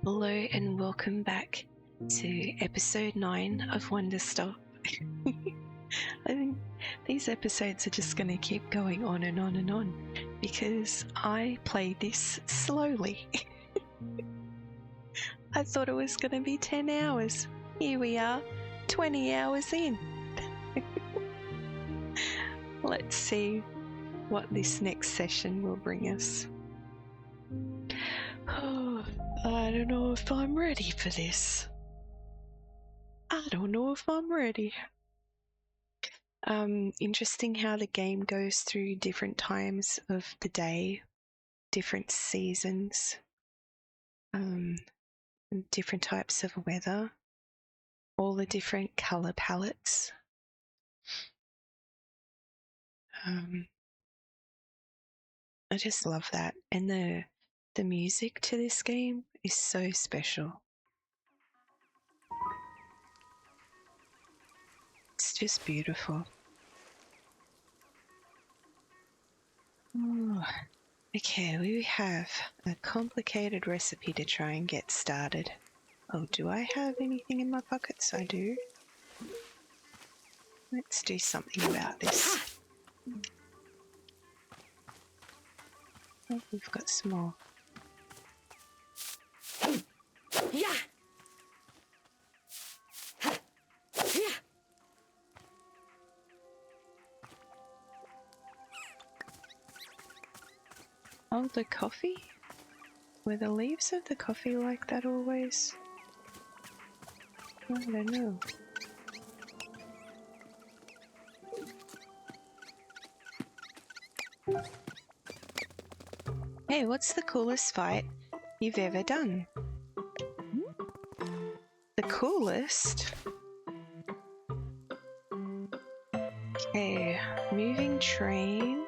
Hello and welcome back to episode 9 of Wanderstop. I think these episodes are just going to keep going on and on and on because I played this slowly. I thought it was going to be 10 hours. Here we are, 20 hours in. Let's see what this next session will bring us. Oh, I don't know if I'm ready for this. I don't know if I'm ready. Interesting how the game goes through different times of the day, different seasons, different types of weather, all the different color palettes. I just love that. And the music to this game is so special. It's just beautiful. Oh, okay, we have a complicated recipe to try and get started. Oh, do I have anything in my pockets? I do. Let's do something about this. Oh, we've got some more. Yeah. Oh, the coffee? Were the leaves of the coffee like that always? I don't know. Hey, what's the coolest fight you've ever done? The coolest? Okay, moving train.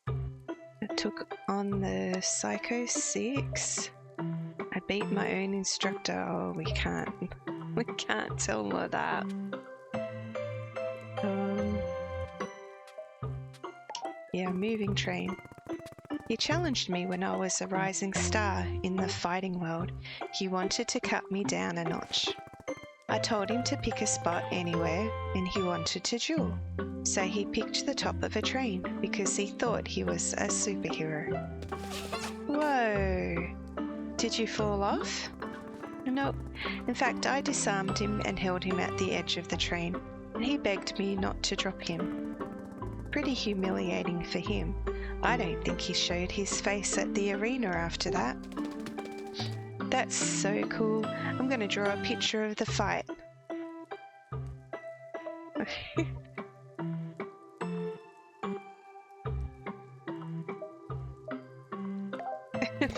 I took on the Psycho 6. I beat my own instructor. Oh, we can't tell them that. Yeah, moving train. He challenged me when I was a rising star in the fighting world. He wanted to cut me down a notch. I told him to pick a spot anywhere, and he wanted to duel. So he picked the top of a train because he thought he was a superhero. Whoa! Did you fall off? Nope. In fact, I disarmed him and held him at the edge of the train, and he begged me not to drop him. Pretty humiliating for him. I don't think he showed his face at the arena after that. That's so cool. I'm going to draw a picture of the fight.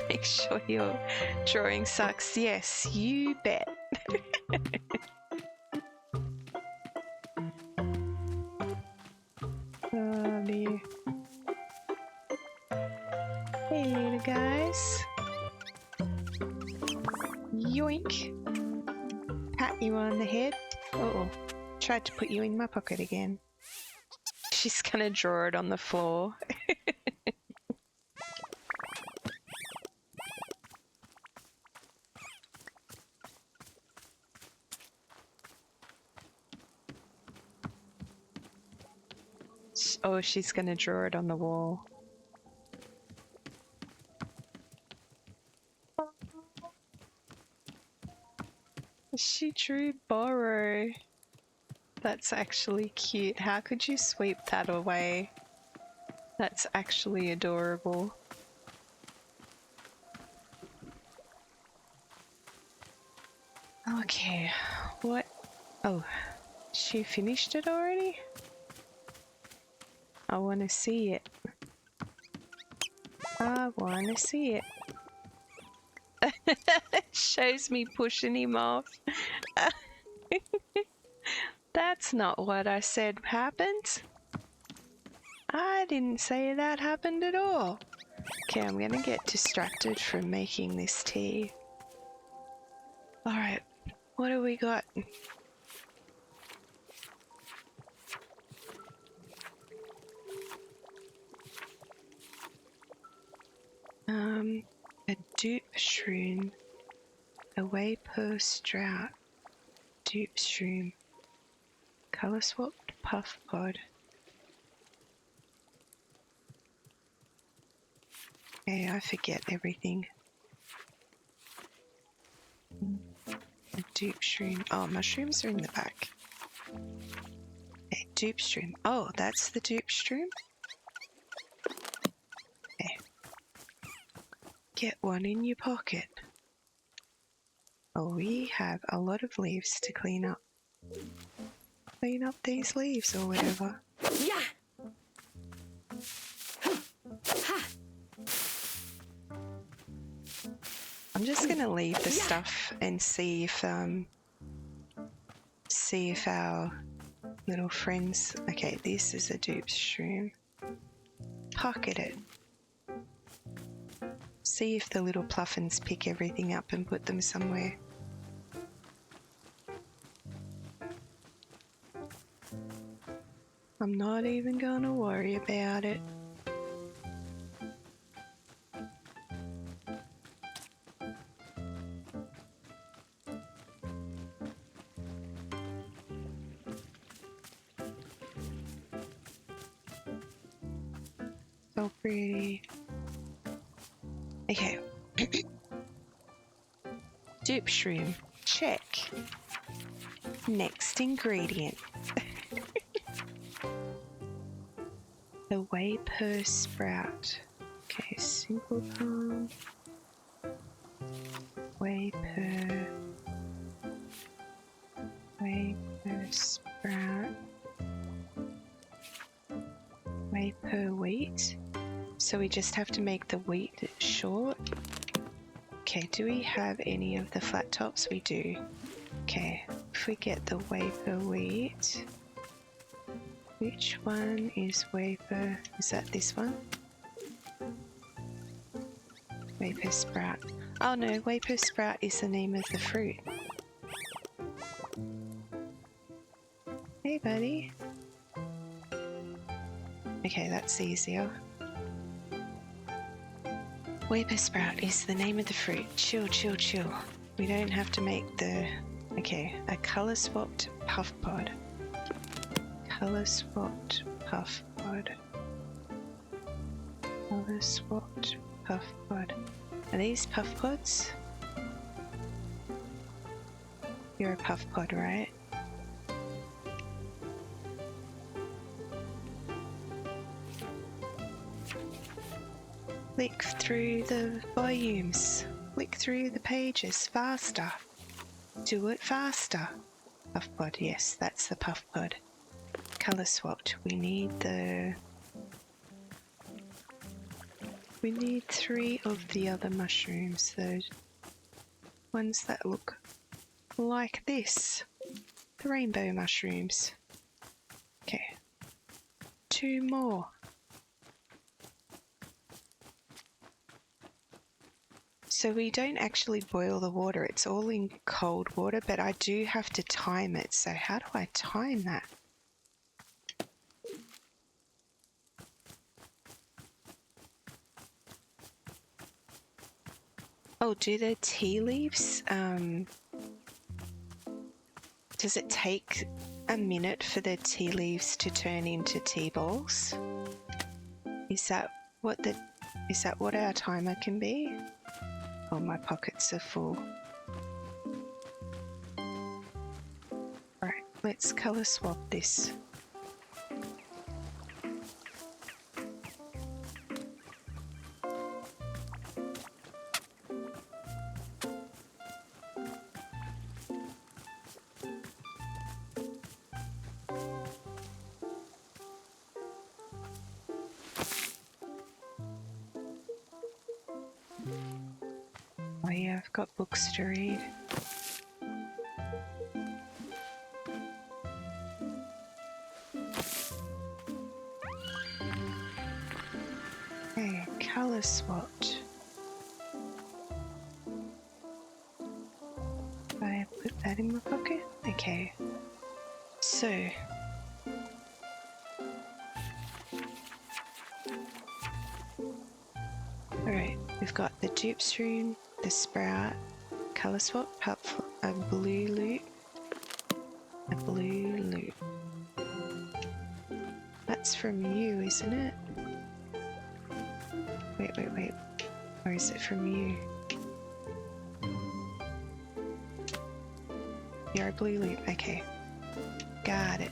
Make sure your drawing sucks. Yes, you bet. Oh dear. Hey little guys. Yoink. Pat you on the head. Uh-oh. Tried to put you in my pocket again. She's gonna draw it on the floor. Oh, she's gonna draw it on the wall. She drew Boro. That's actually cute. How could you sweep that away? That's actually adorable. Okay, what? Oh, she finished it already? I want to see it. I want to see it. Shows me pushing him off. That's not what I said happened. I didn't say that happened at all. Okay, I'm gonna get distracted from making this tea. Alright, what do we got? A dupe shroom. Away per strout. Dupe shroom. Colour swapped puff pod. Okay, I forget everything. A dupe shroom. Oh, mushrooms are in the back. Okay, dupe shroom. Oh, that's the dupe shroom? Okay. Get one in your pocket. Oh, we have a lot of leaves to clean up. Clean up these leaves or whatever. Yeah. I'm just gonna leave the stuff and see if our little friends. Okay, this is a dupe shroom. Pocket it. See if the little pluffins pick everything up and put them somewhere. I'm not even gonna worry about it. So pretty. Okay. Dupe shroom. Check. Next ingredient. The whey per sprout. Okay, simple palm. Whey per sprout. Whey per wheat. So we just have to make the wheat short. Okay, do we have any of the flat tops? We do. Okay, if we get the whey per wheat. Which one is whey per? Is that this one? Whey per sprout. Oh no, whey per sprout is the name of the fruit. Hey buddy. Okay, that's easier. Whey per sprout is the name of the fruit. Chill, chill, chill. We don't have to make the... Okay, a colour swapped puff pod. Colour swapped puff pod. Colour swapped puff pod. Are these puff pods? You're a puff pod, right? Flick through the volumes. Flick through the pages faster. Do it faster. Puff pod, yes, that's the puff pod. Colour swapped. We need 3 of the other mushrooms, the ones that look like this. The rainbow mushrooms. Okay. 2 more. So we don't actually boil the water, it's all in cold water, but I do have to time it. So how do I time that? Oh, do the tea leaves, does it take a minute for the tea leaves to turn into tea balls? Is that what our timer can be? Oh, my pockets are full. Right, let's colour swap this. Oh yeah, I've got books to read. Okay, colour swapped. I put that in my pocket? Okay. So... Alright, We've got the dupes rune, the sprout, colour swap, a blue loot, a blue loot. That's from you, isn't it? Wait. Or is it from you? You're a blue loot. Okay. Got it.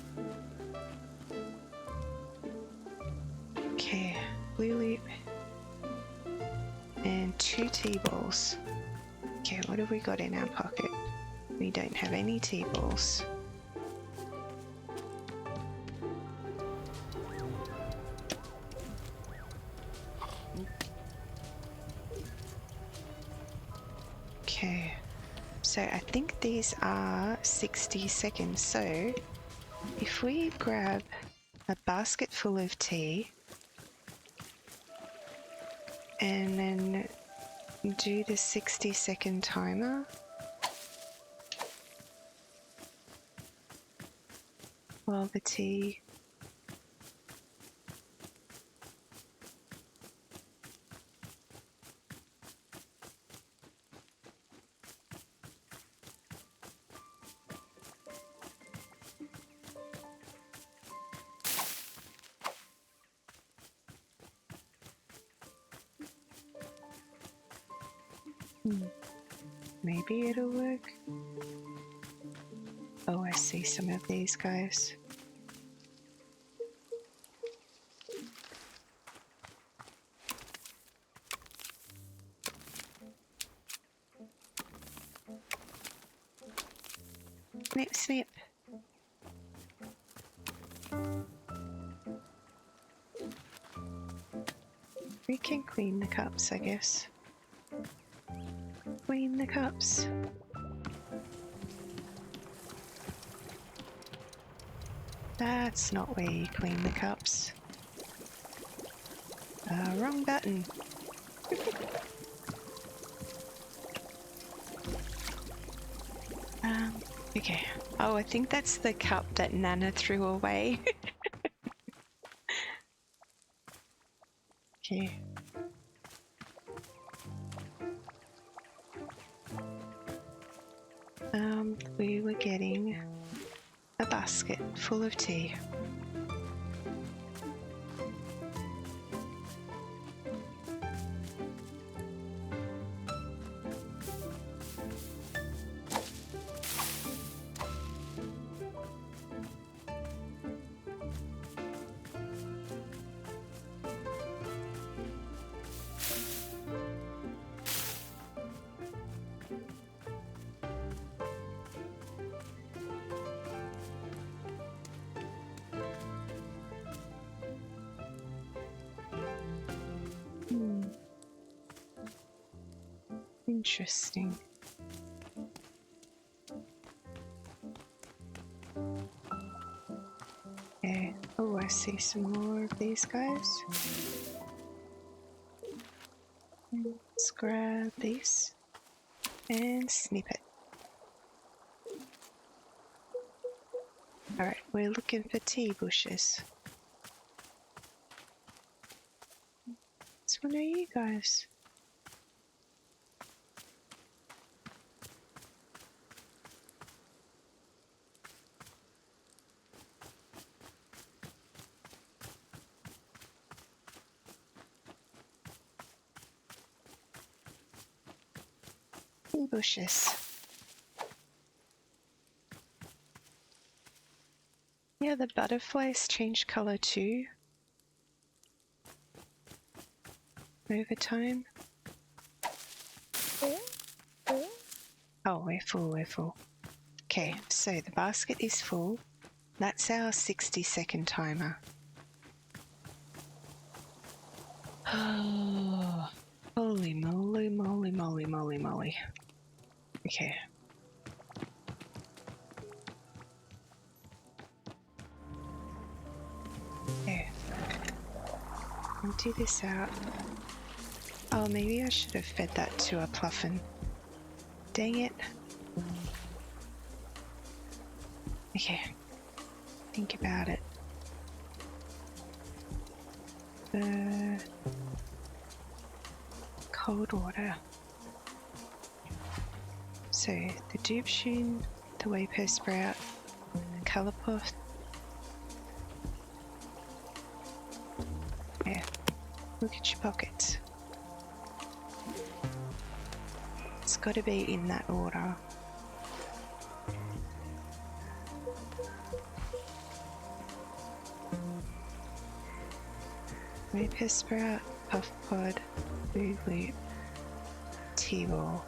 Okay. Blue loot. And 2 T-balls. Okay, what have we got in our pocket? We don't have any T-balls. Okay, so I think these are 60 seconds. So if we grab a basket full of tea and then do the 60-second timer while the tea maybe it'll work. Oh, I see some of these guys. Snip, snip. We can clean the cups, I guess. Clean the cups. That's not where you clean the cups. Wrong button. Okay. Oh, I think that's the cup that Nana threw away. Okay. We were getting a basket full of tea. Interesting. Okay. Oh, I see some more of these guys. Let's grab this and snip it. Alright, we're looking for tea bushes. It's one of you guys. Tea bushes. Yeah, the butterflies change colour too over time. Oh, we're full. Okay, so the basket is full. That's our 60-second timer. Oh, holy moly. Okay. There. Empty this out. Oh, maybe I should have fed that to a pluffin. Dang it. Okay. Think about it. cold water. So the dupshun, the Wapo sprout, the colourful. Yeah, look at your pockets. It's got to be in that order. Wapo sprout, puff pod, blue loop, T-ball.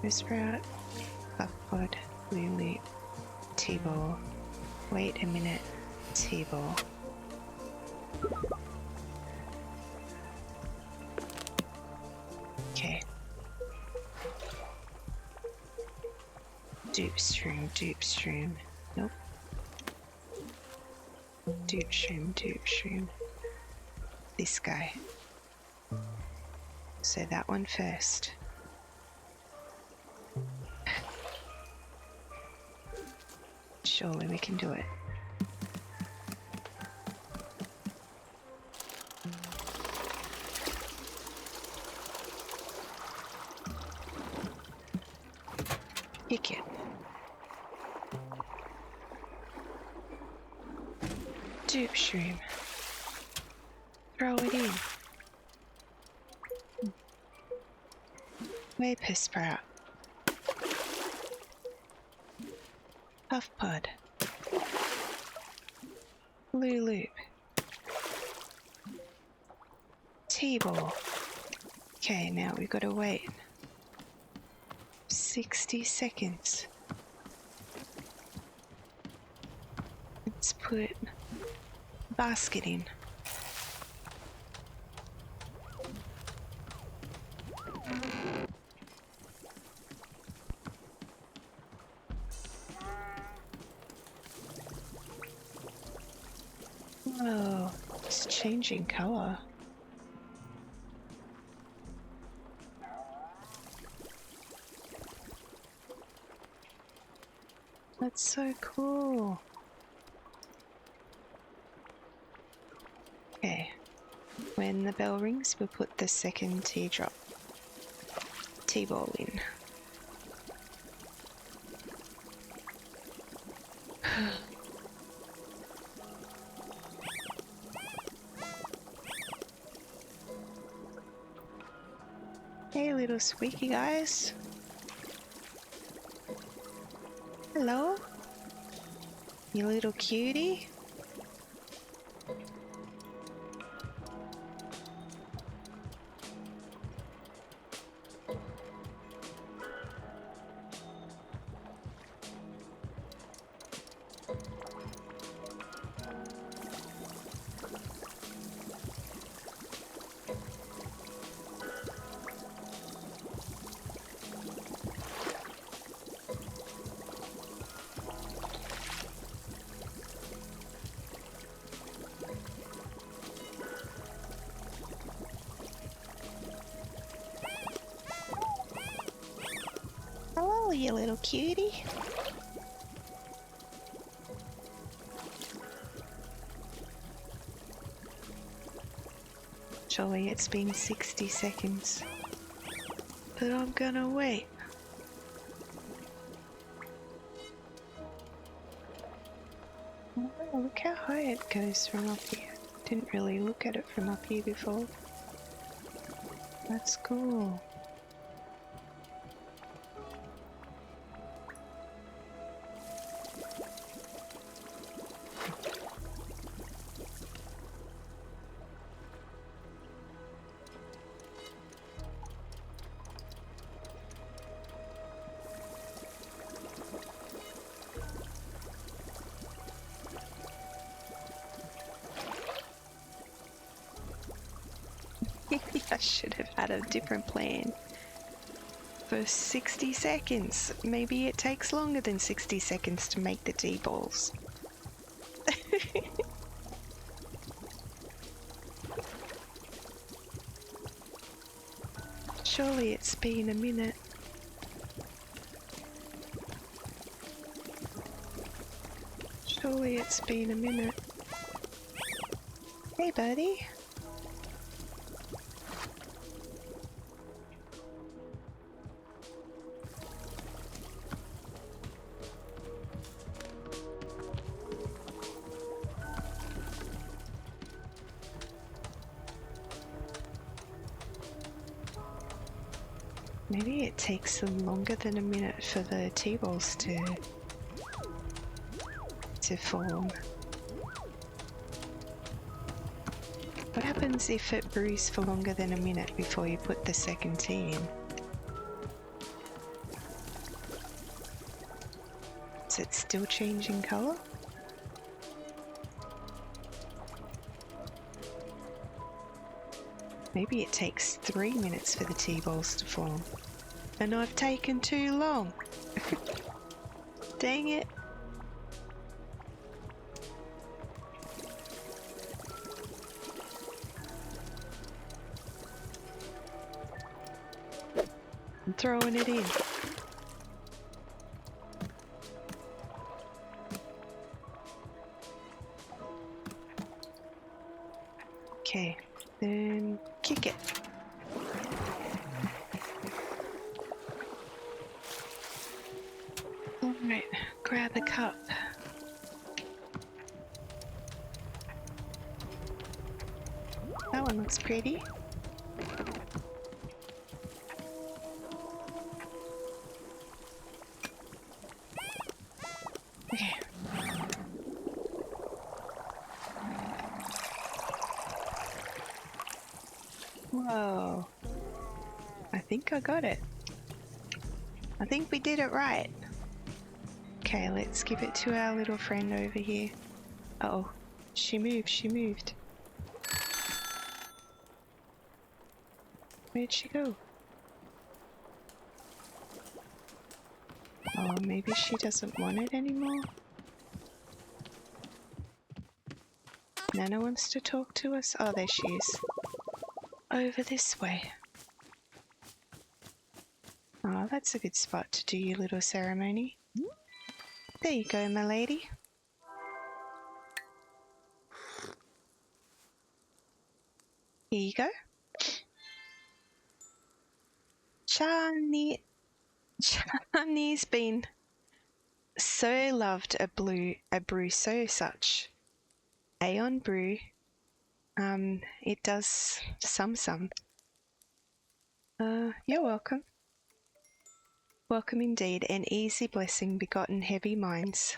Sprout, puff pod, blue loop, T-ball. Wait a minute, T-ball. Okay. Dupe shroom. Nope. Dupe shroom. This guy. So that one first. Surely we can do it. Pick it. Dupe shroom. Throw it in. Wapo sprout. Puff pod. Blue loop. T-ball. Okay, now we've got to wait 60 seconds. Let's put basket in. Oh, it's changing colour. That's so cool. Okay, when the bell rings, we'll put the second teardrop T-ball in. Hey, little squeaky guys. Hello? You little cutie? Hello, you little cutie. Surely it's been 60 seconds. But I'm gonna wait. Oh, look how high it goes from up here. Didn't really look at it from up here before. That's cool. I should have had a different plan. For 60 seconds. Maybe it takes longer than 60 seconds to make the T-balls. Surely it's been a minute. Surely it's been a minute. Hey, buddy. Maybe it takes longer than a minute for the T-balls to form. What happens if it brews for longer than a minute before you put the second tea in? Is it still changing colour? Maybe it takes 3 minutes for the T-balls to form. And I've taken too long. Dang it. I'm throwing it in. Okay, then kick it. Alright, grab the cup. That one looks pretty. Okay. Whoa. I think I got it. I think we did it right. Okay, let's give it to our little friend over here. Uh-oh. She moved. Where'd she go? Oh, maybe she doesn't want it anymore? Nana wants to talk to us? Oh, there she is. Over this way. Oh, that's a good spot to do your little ceremony. There you go, my lady. Here you go. Charney's been so loved a brew so such. Aeon brew. It does some. You're welcome. Welcome indeed, an easy blessing begotten heavy minds.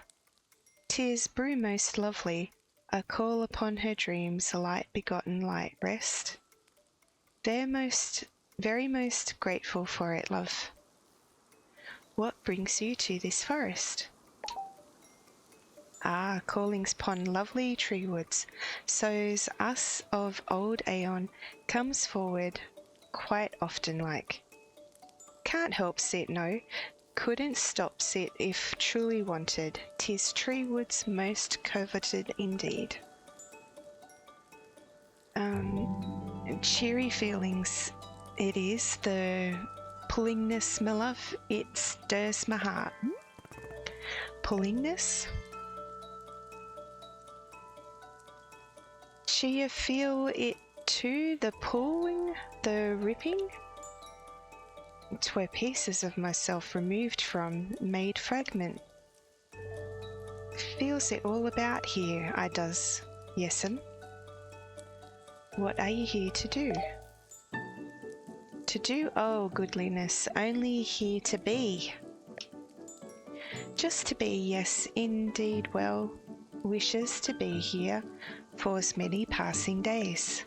'Tis brew most lovely, a call upon her dreams, a light begotten light rest. Very most grateful for it, love. What brings you to this forest? Ah, callings pon lovely tree woods. So's us of old Aeon comes forward quite often like. Can't help sit, no. Couldn't stop sit if truly wanted. 'Tis tree woods most coveted indeed. Cheery feelings it is, the pullingness, my love, it stirs my heart. Pullingness? Do you feel it too, the pulling, the ripping? It's where pieces of myself removed from, made fragment. Feels it all about here, I does, yes'm. What are you here to do? To do, oh goodliness, only here to be. Just to be, yes, indeed, well, wishes to be here for's many passing days.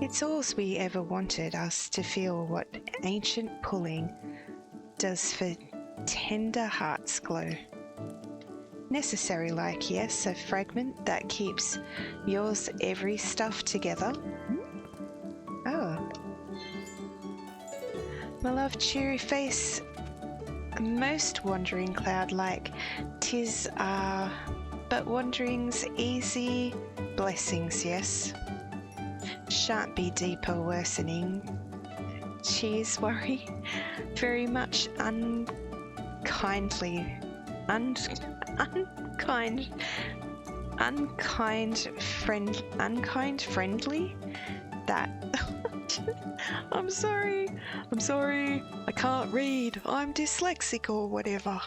It's all's we ever wanted, us to feel what ancient pulling does for tender hearts glow. Necessary like, yes, a fragment that keeps yours every stuff together. Oh. My love, cheery face, most wandering cloud-like, 'tis but wandering's easy blessings, yes. Shan't be deeper worsening. Cheers, worry. Very much unkindly. Unkind. unkind friendly? That. I'm sorry. I can't read. I'm dyslexic or whatever.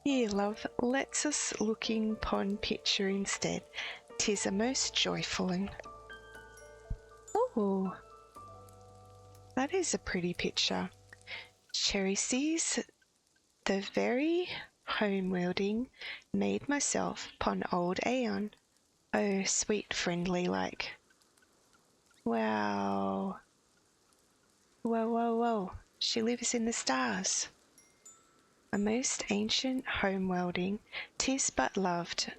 Here, love, let's us looking pon picture instead. 'Tis a most joyful and... Oh, that is a pretty picture. Cherry sees the very home-wielding made myself pon old Aeon. Oh, sweet friendly like. Wow. Whoa. She lives in the stars. A most ancient home-wielding, 'tis but loved,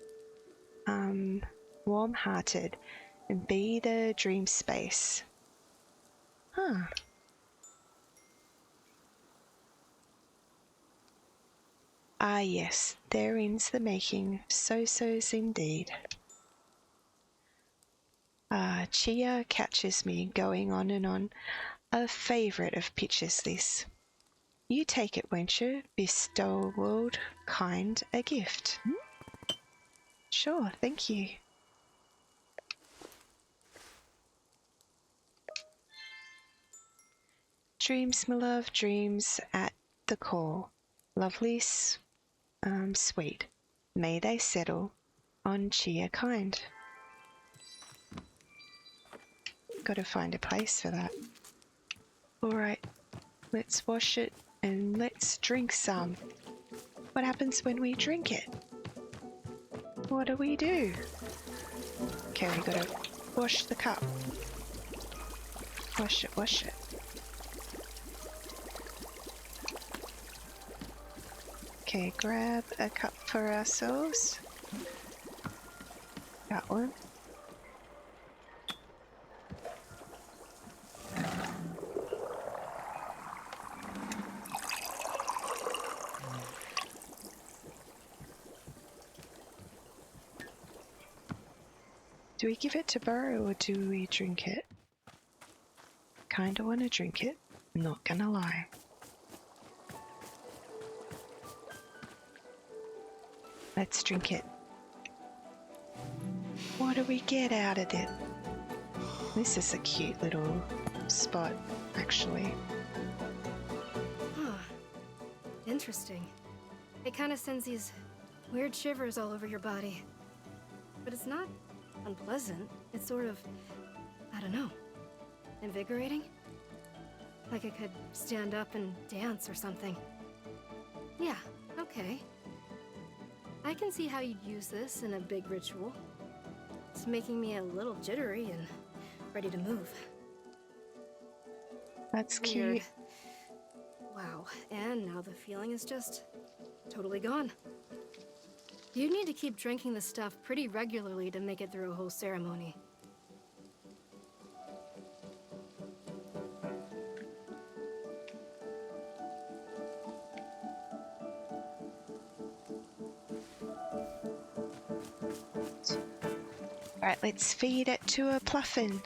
warm-hearted, and be the dream space. Huh. Ah yes, therein's the making, so-sos indeed. Chia catches me going on and on. A favourite of pictures this. You take it, won't you? Bestow world kind a gift. Sure, thank you. Dreams, my love, dreams at the core. Lovely, sweet. May they settle on Chia kind. Gotta find a place for that. Alright, let's wash it and let's drink some. What happens when we drink it? What do we do? Okay, we gotta wash the cup. Wash it. Okay, grab a cup for ourselves. That one. Do we give it to Boro or do we drink it? Kinda wanna drink it, not gonna lie. Let's drink it. What do we get out of it? This is a cute little spot, actually. Huh. Interesting. It kind of sends these weird shivers all over your body. But it's not unpleasant. It's sort of, I don't know, invigorating? Like I could stand up and dance or something. Yeah, okay. I can see how you'd use this in a big ritual. It's making me a little jittery and ready to move. That's Weird. cute. Wow, and now the feeling is just totally gone. You need to keep drinking this stuff pretty regularly to make it through a whole ceremony. Right, let's feed it to a pluffin.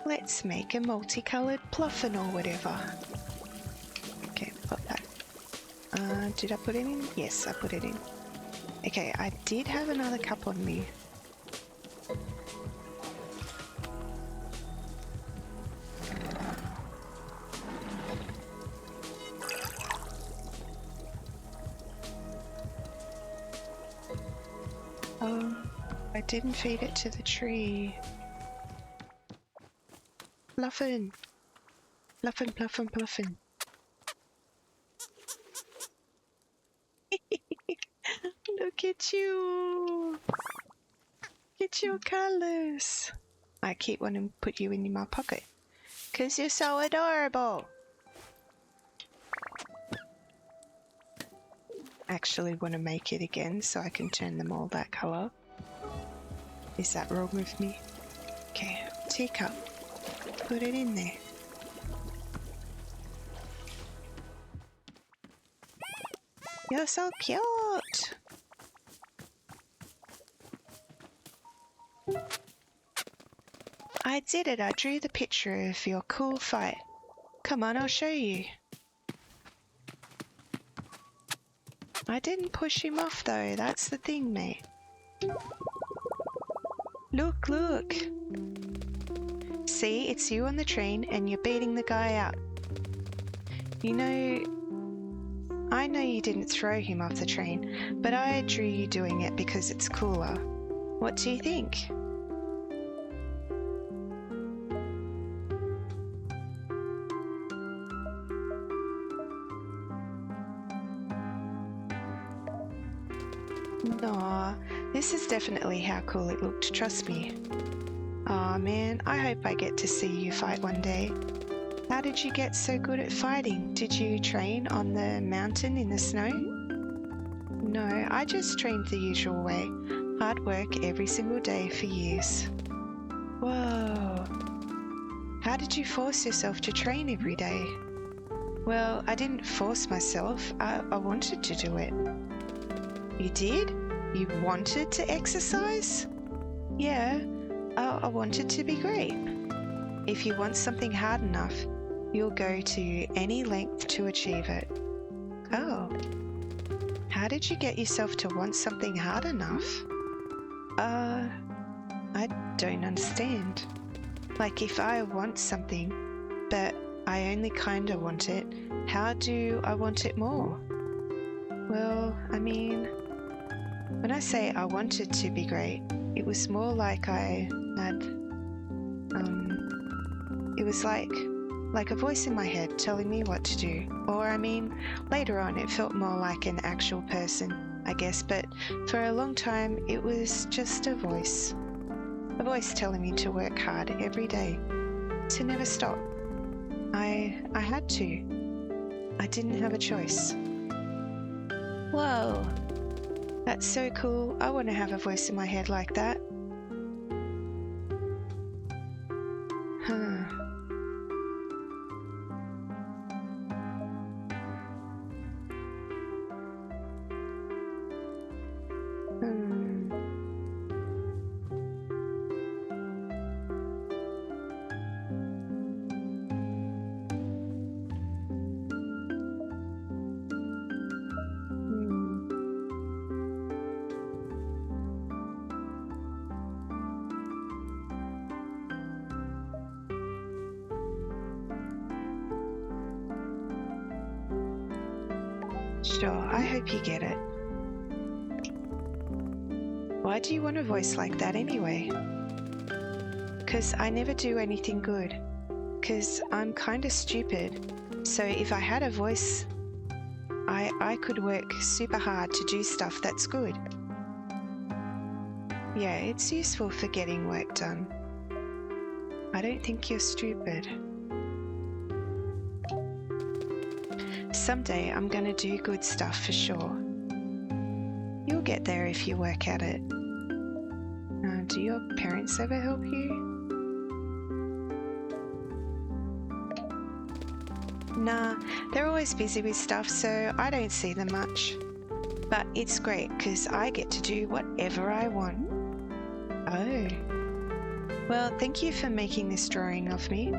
Let's make a multicolored pluffin or whatever. Okay, put that. Did I put it in? Yes, I put it in. Okay, I did have another cup on me. Oh, I didn't feed it to the tree. Pluffin! Pluffin, pluffin, pluffin. Look at you! Get your colours! I keep wanting to put you in my pocket. 'Cause you're so adorable! Actually want to make it again so I can turn them all that colour. Is that wrong with me? Okay, teacup. Put it in there. You're so cute! I did it! I drew the picture of your cool fight. Come on, I'll show you. I didn't push him off though, that's the thing, mate. Look, look. See, it's you on the train and you're beating the guy out. You know, I know you didn't throw him off the train, but I drew you doing it because it's cooler. What do you think? Nah, this is definitely how cool it looked, trust me. Aw man, I hope I get to see you fight one day. How did you get so good at fighting? Did you train on the mountain in the snow? No, I just trained the usual way. Hard work every single day for years. Whoa. How did you force yourself to train every day? Well, I didn't force myself. I wanted to do it. You did? You wanted to exercise? Yeah, I wanted to be great. If you want something hard enough, you'll go to any length to achieve it. Oh. How did you get yourself to want something hard enough? I don't understand. Like if I want something, but I only kinda want it, how do I want it more? Well, I mean, when I say I wanted to be great, it was more like I had, it was like a voice in my head telling me what to do. Or I mean, later on it felt more like an actual person, I guess, but for a long time it was just a voice. A voice telling me to work hard every day, to never stop. I had to. I didn't have a choice. Whoa, that's so cool. I want to have a voice in my head like that. Huh. Sure, I hope you get it. Why do you want a voice like that anyway? 'Cause I never do anything good. 'Cause I'm kinda stupid. So if I had a voice, I could work super hard to do stuff that's good. Yeah, it's useful for getting work done. I don't think you're stupid. Someday I'm gonna do good stuff for sure. You'll get there if you work at it. Do your parents ever help you? Nah, they're always busy with stuff, so I don't see them much. But it's great because I get to do whatever I want. Oh. Well, thank you for making this drawing of me.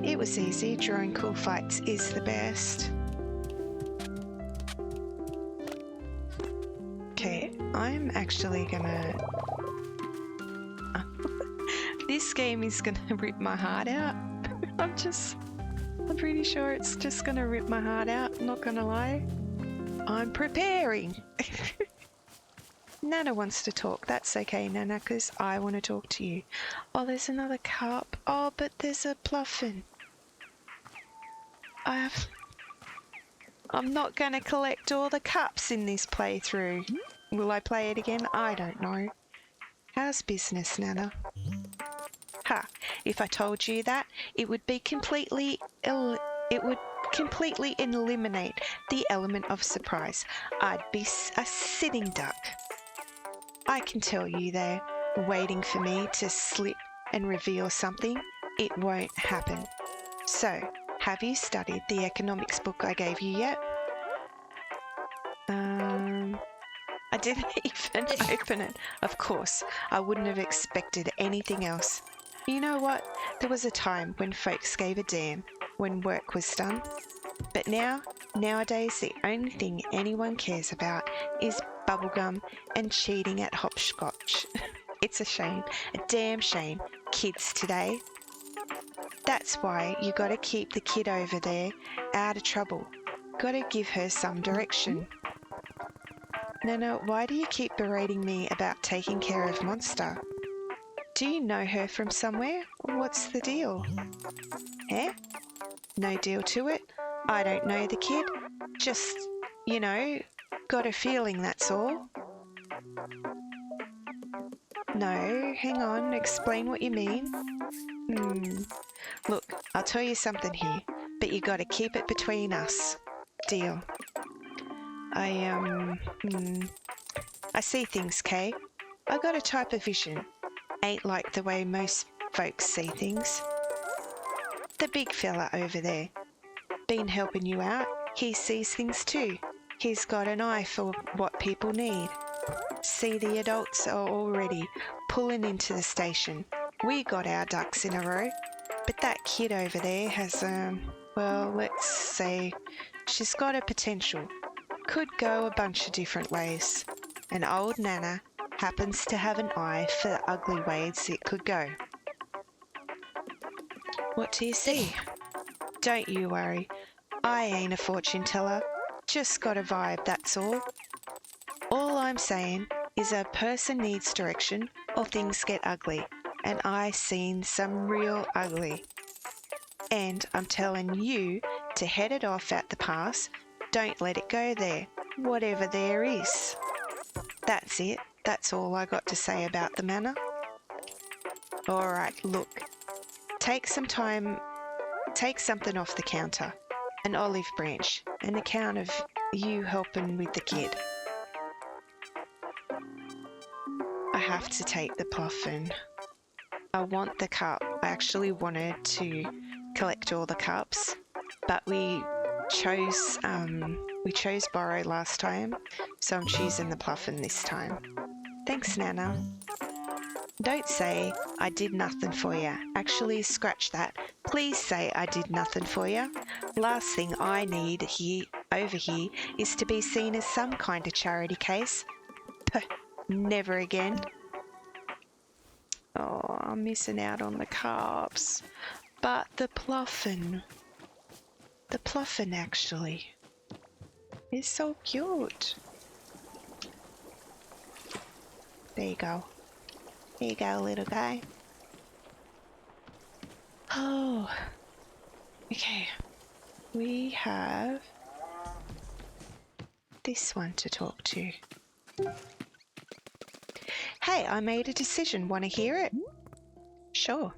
It was easy. Drawing cool fights is the best. Okay, I'm actually gonna... This game is gonna rip my heart out. I'm pretty sure it's just gonna rip my heart out, not gonna lie. I'm preparing. Nana wants to talk. That's okay, Nana, because I want to talk to you. Oh, there's another cup. Oh, but there's a pluffin. I'm not going to collect all the cups in this playthrough. Will I play it again? I don't know. How's business, Nana? Ha! If I told you that, it would be completely eliminate the element of surprise. I'd be a sitting duck. I can tell you they're waiting for me to slip and reveal something. It won't happen. So, have you studied the economics book I gave you yet? I didn't even open it. Of course, I wouldn't have expected anything else. You know what? There was a time when folks gave a damn when work was done. But now, Nowadays, the only thing anyone cares about is bubblegum and cheating at hopscotch. It's a shame, a damn shame, kids today. That's why you gotta keep the kid over there out of trouble. Gotta give her some direction. Nana, why do you keep berating me about taking care of Monster? Do you know her from somewhere? What's the deal? Eh? No deal to it? I don't know the kid. Just, got a feeling, that's all. No, hang on, explain what you mean. Look, I'll tell you something here, but you gotta keep it between us. Deal. I see things, Kay. I got a type of vision. Ain't like the way most folks see things. The big fella over there. Been helping you out. He sees things too. He's got an eye for what people need. See, the adults are already pulling into the station. We got our ducks in a row. But that kid over there has, let's say, she's got a potential. Could go a bunch of different ways. And old Nana happens to have an eye for the ugly ways it could go. What do you see? Don't you worry. I ain't a fortune teller. Just got a vibe, that's all. All I'm saying is a person needs direction or things get ugly. And I seen some real ugly. And I'm telling you to head it off at the pass. Don't let it go there, whatever there is. That's it. That's all I got to say about the manor. All right, look. Take something off the counter. An olive branch. An account of you helping with the kid. I have to take the puffin. I want the cup. I actually wanted to collect all the cups, but we chose Boro last time, so I'm choosing the puffin this time. Thanks, Nana. Don't say I did nothing for you. Actually, scratch that. Please say I did nothing for you. Last thing I need over here is to be seen as some kind of charity case. Puh, never again. Oh, I'm missing out on the cups. But the pluffin actually is so cute. There you go. There you go, little guy. Oh, okay. We have this one to talk to. Hey, I made a decision. Want to hear it? Sure.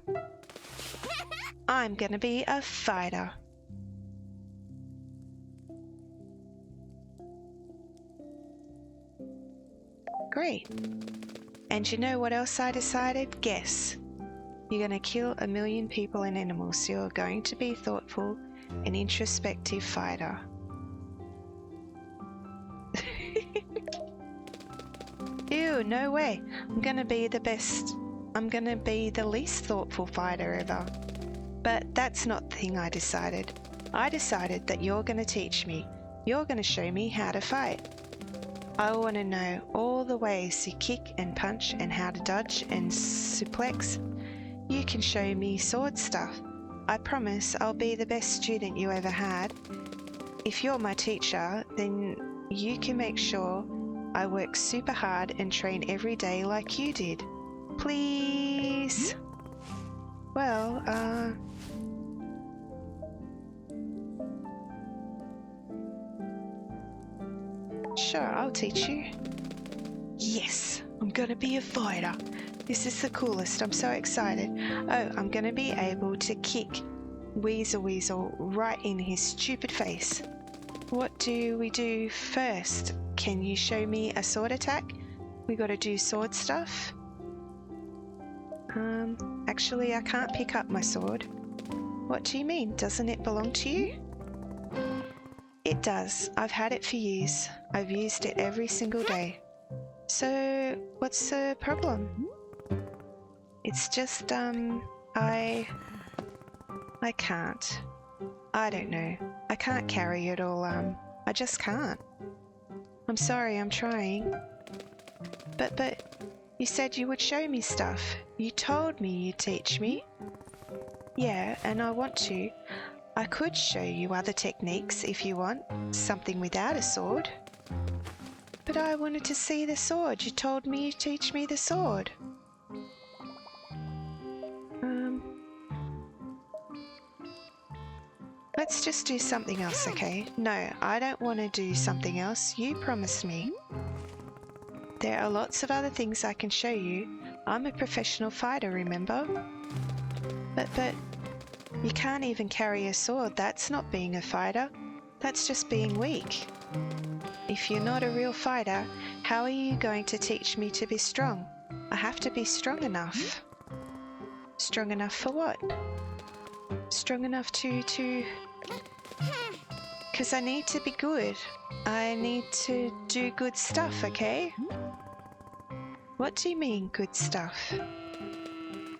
I'm gonna be a fighter. Great. And you know what else I decided? Guess. You're gonna kill 1 million people and animals. You're going to be thoughtful and introspective fighter. Ew, no way. I'm gonna be the best. I'm gonna be the least thoughtful fighter ever. But that's not the thing I decided. I decided that you're gonna teach me. You're gonna show me how to fight. I want to know all the ways you kick and punch and how to dodge and suplex. You can show me sword stuff. I promise I'll be the best student you ever had. If you're my teacher, then you can make sure I work super hard and train every day like you did. Please? Well, sure, I'll teach you. Yes, I'm gonna be a fighter. This is the coolest. I'm so excited. Oh, I'm gonna be able to kick Weasel right in his stupid face. What do we do first? Can you show me a sword attack? We gotta do sword stuff. Actually, I can't pick up my sword. What do you mean? Doesn't it belong to you? It does. I've had it for years. I've used it every single day. So, what's the problem? It's just, I can't. I don't know. I can't carry it all, I just can't. I'm sorry, I'm trying. But, you said you would show me stuff. You told me you'd teach me. Yeah, and I want to. I could show you other techniques if you want, something without a sword. But I wanted to see the sword. You told me you'd teach me the sword. Let's just do something else, okay? No, I don't want to do something else. You promised me. There are lots of other things I can show you. I'm a professional fighter, remember? But you can't even carry a sword. That's not being a fighter. That's just being weak. If you're not a real fighter, how are you going to teach me to be strong? I have to be strong enough. Strong enough for what? Strong enough to... Because I need to be good. I need to do good stuff, okay? What do you mean, good stuff?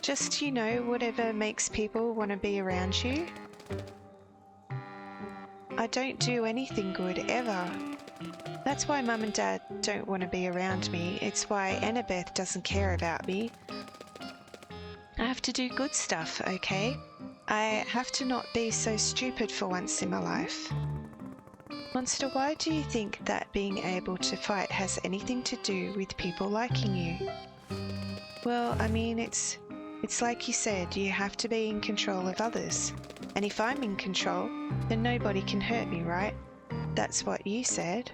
Just, you know, whatever makes people want to be around you. I don't do anything good, ever. That's why Mum and Dad don't want to be around me. It's why Annabeth doesn't care about me. I have to do good stuff, okay? I have to not be so stupid for once in my life. Monster, why do you think that being able to fight has anything to do with people liking you? Well, I mean, it's like you said, you have to be in control of others. And if I'm in control, then nobody can hurt me, right? That's what you said.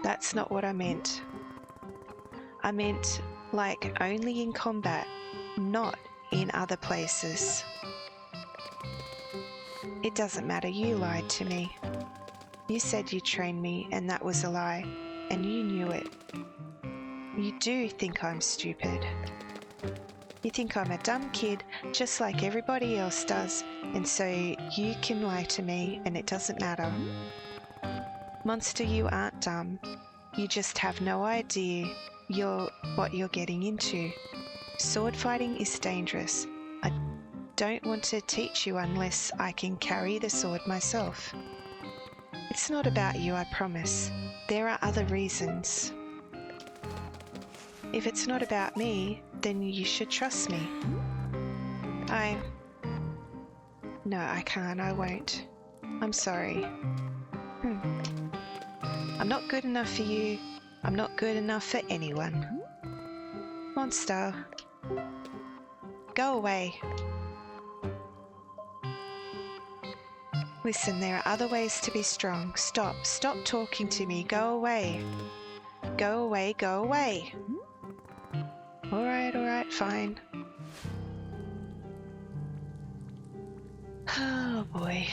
That's not what I meant. I meant, like, only in combat, not in other places. It doesn't matter, you lied to me. You said you trained me, and that was a lie, and you knew it. You do think I'm stupid. You think I'm a dumb kid, just like everybody else does, and so you can lie to me, and it doesn't matter. Monster, you aren't dumb. You just have no idea what you're getting into. Sword fighting is dangerous. I don't want to teach you unless I can carry the sword myself. It's not about you, I promise. There are other reasons. If it's not about me, then you should trust me. No, I can't, I won't. I'm sorry. I'm not good enough for you. I'm not good enough for anyone. Monster. Go away. Listen, there are other ways to be strong. Stop talking to me. Go away. Go away, go away. Alright, fine. Oh boy.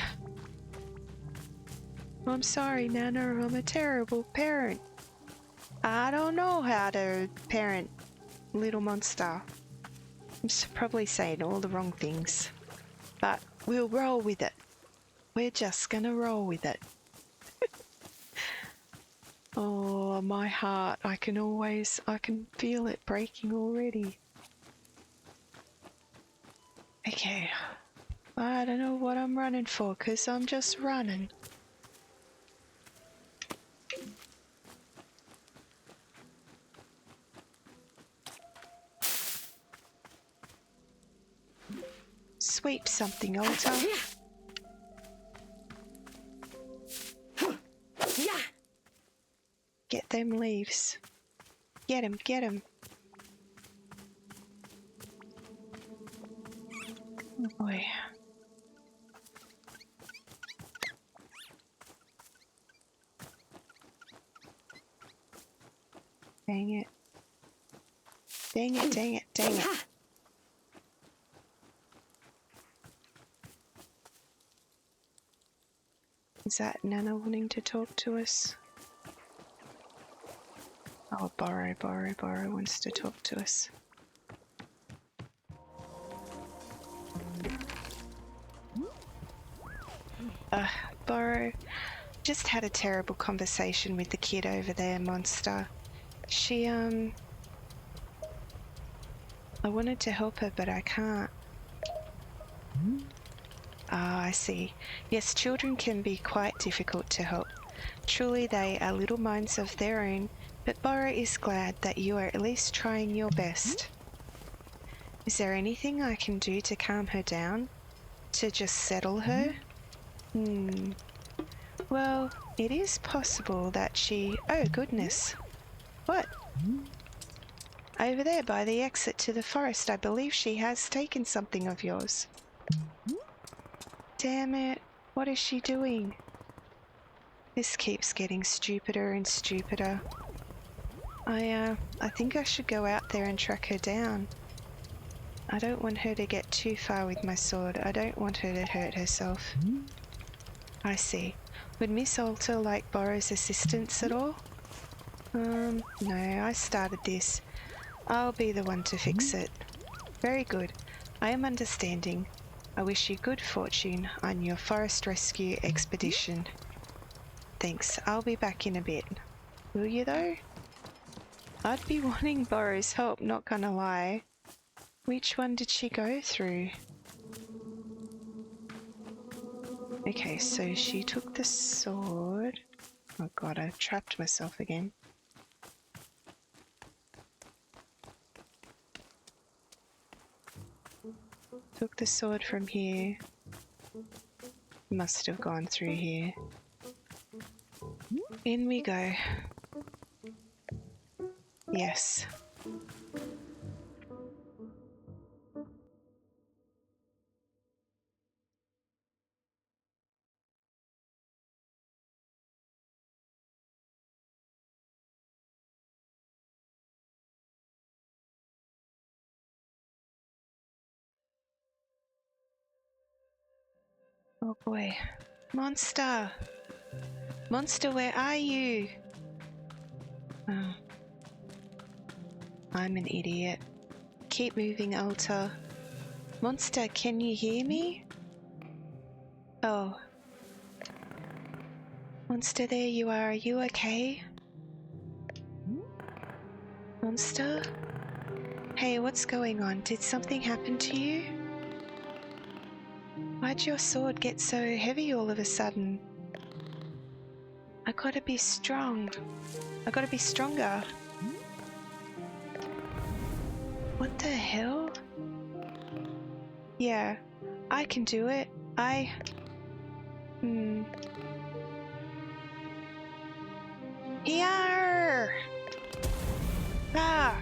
I'm sorry, Nana, I'm a terrible parent. I don't know how to parent little monster. I'm probably saying all the wrong things. But we'll roll with it. We're just gonna roll with it. Oh, my heart, I can feel it breaking already. Okay. I don't know what I'm running for, 'cause I'm just running. Sweep something, Alta. Get them leaves. Get 'em, get 'em. Oh boy. Dang it. Dang it, dang it, dang it. Is that Nana wanting to talk to us? Oh, Boro wants to talk to us. Boro, just had a terrible conversation with the kid over there, Monster. She, I wanted to help her, but I can't. Ah, I see. Yes, children can be quite difficult to help. Truly they are little minds of their own, but Boro is glad that you are at least trying your best. Is there anything I can do to calm her down? To just settle her? Well, it is possible that she... Oh, goodness. What? Over there by the exit to the forest, I believe she has taken something of yours. Damn it. What is she doing? This keeps getting stupider and stupider. I think I should go out there and track her down. I don't want her to get too far with my sword. I don't want her to hurt herself. I see. Would Miss Alta like Boro's assistance at all? No, I started this. I'll be the one to fix it. Very good. I am understanding. I wish you good fortune on your forest rescue expedition. Thanks. I'll be back in a bit. Will you though? I'd be wanting Boro's help, not gonna lie. Which one did she go through? Okay, so she took the sword. Oh god, I trapped myself again. Took the sword from here. Must have gone through here. In we go. Yes. Oh boy. Monster! Monster, where are you? Oh. I'm an idiot. Keep moving, Alta. Monster, can you hear me? Oh. Monster, there you are. Are you okay? Monster? Hey, what's going on? Did something happen to you? Why'd your sword get so heavy all of a sudden? I gotta be strong. I gotta be stronger. What the hell? Yeah, I can do it. Yeah! Ah!